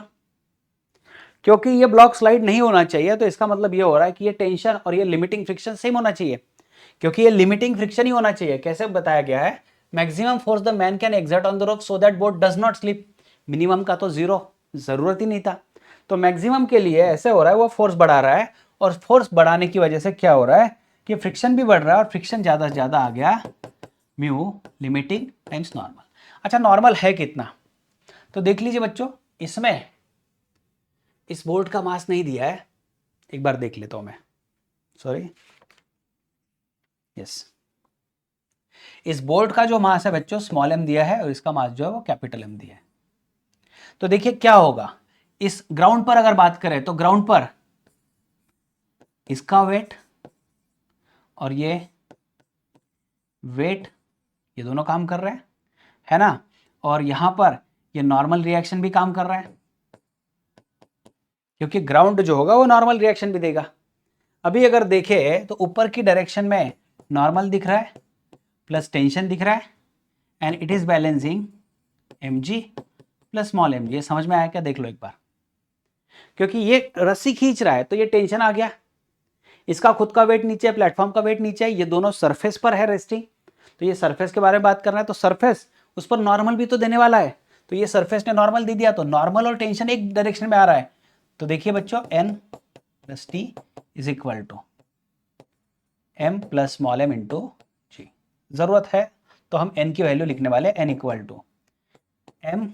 क्योंकि ये ब्लॉक स्लाइड नहीं होना चाहिए तो इसका मतलब ये हो रहा है कि ये टेंशन और ये लिमिटिंग फ्रिक्शन सेम होना चाहिए, क्योंकि ये लिमिटिंग फ्रिक्शन ही होना चाहिए। कैसे बताया गया है, maximum force the man can exert on the rope so that boat does not slip. Minimum का तो 0 जरूरत ही नहीं था, तो मैक्सिमम के लिए ऐसे हो रहा है वो फोर्स बढ़ा रहा है, और फोर्स बढ़ाने की वजह से क्या हो रहा है कि फ्रिक्शन भी बढ़ रहा है, और फ्रिक्शन ज्यादा से ज्यादा आ गया म्यू लिमिटिंग टाइम्स नॉर्मल। अच्छा नॉर्मल है कितना, तो देख लीजिए बच्चों, इसमें इस बोर्ड का मास नहीं दिया है, एक बार देख लेता हूं मैं, सॉरी यस। इस बोर्ड का जो मास है बच्चों स्मॉल m दिया है और इसका मास जो है वो कैपिटल M दिया है। तो देखिए क्या होगा, इस ग्राउंड पर अगर बात करें तो ग्राउंड पर इसका वेट और ये वेट, ये दोनों काम कर रहे हैं, है ना, और यहां पर ये नॉर्मल रिएक्शन भी काम कर रहा है, क्योंकि ग्राउंड जो होगा वो नॉर्मल रिएक्शन भी देगा। अभी अगर देखें तो ऊपर की डायरेक्शन में नॉर्मल दिख रहा है प्लस टेंशन दिख रहा है, and it is balancing mg plus small mg। ये समझ में आया क्या? देख लो एक बार, क्योंकि ये रस्सी खींच रहा है तो ये टेंशन आ गया, इसका खुद का वेट नीचे है, प्लेटफॉर्म का वेट नीचे है, ये दोनों सरफेस पर है रेस्टिंग, तो ये सरफेस के बारे में बात करना है, तो सरफेस उस पर नॉर्मल भी तो देने वाला है, तो ये सरफेस ने नॉर्मल दे दिया, तो नॉर्मल और टेंशन एक डायरेक्शन में आ रहा है। तो देखिए बच्चों n plus T is equal to m plus small m into g. जरूरत है तो हम n की वैल्यू लिखने वाले n equal to m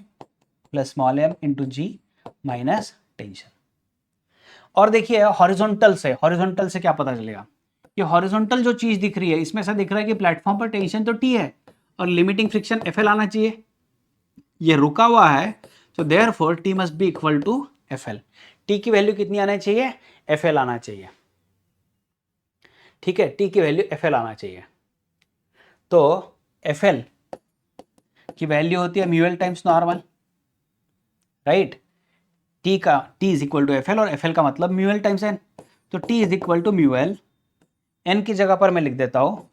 plus small m into G minus tension. और देखिए हॉरिजॉन्टल से क्या पता चलेगा, ये हॉरिजॉन्टल जो चीज दिख रही है इसमें से दिख रहा है कि प्लेटफॉर्म पर टेंशन तो T है और लिमिटिंग फ्रिक्शन FL आना चाहिए, ये रुका हुआ है, तो therefore T must be equal to FL। T की वैल्यू कितनी आना चाहिए? FL आना चाहिए। ठीक है, T की वैल्यू FL आना चाहिए। तो एफ एल की वैल्यू होती है mu L times normal, right. T का T is equal to f l और एफ एल का मतलब म्यू एल टाइम्स एन, तो T is equal to mu L, n की जगह पर मैं लिख देता हूँ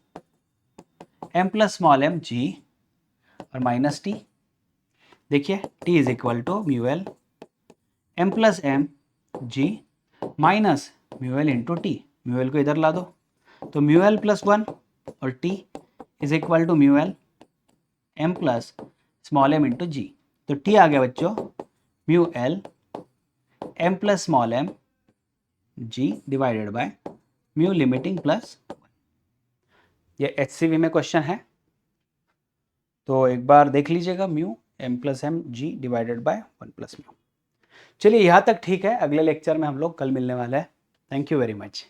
m plus small m g और माइनस टी। देखिए T is equal to mu L m plus M G minus mu l into T, mu l को इधर ला दो, तो म्यू एल प्लस 1 और T is equal to mu L m plus small m into g. तो T आ गया बच्चों mu L m plus small m ji divided by mu limiting plus 1। ये HCV में क्वेश्चन है, तो एक बार देख लीजिएगा, mu M plus M G divided by 1 plus mu. चलिए यहाँ तक ठीक है, अगले लेक्चर में हम लोग कल मिलने वाले हैं। Thank you very much.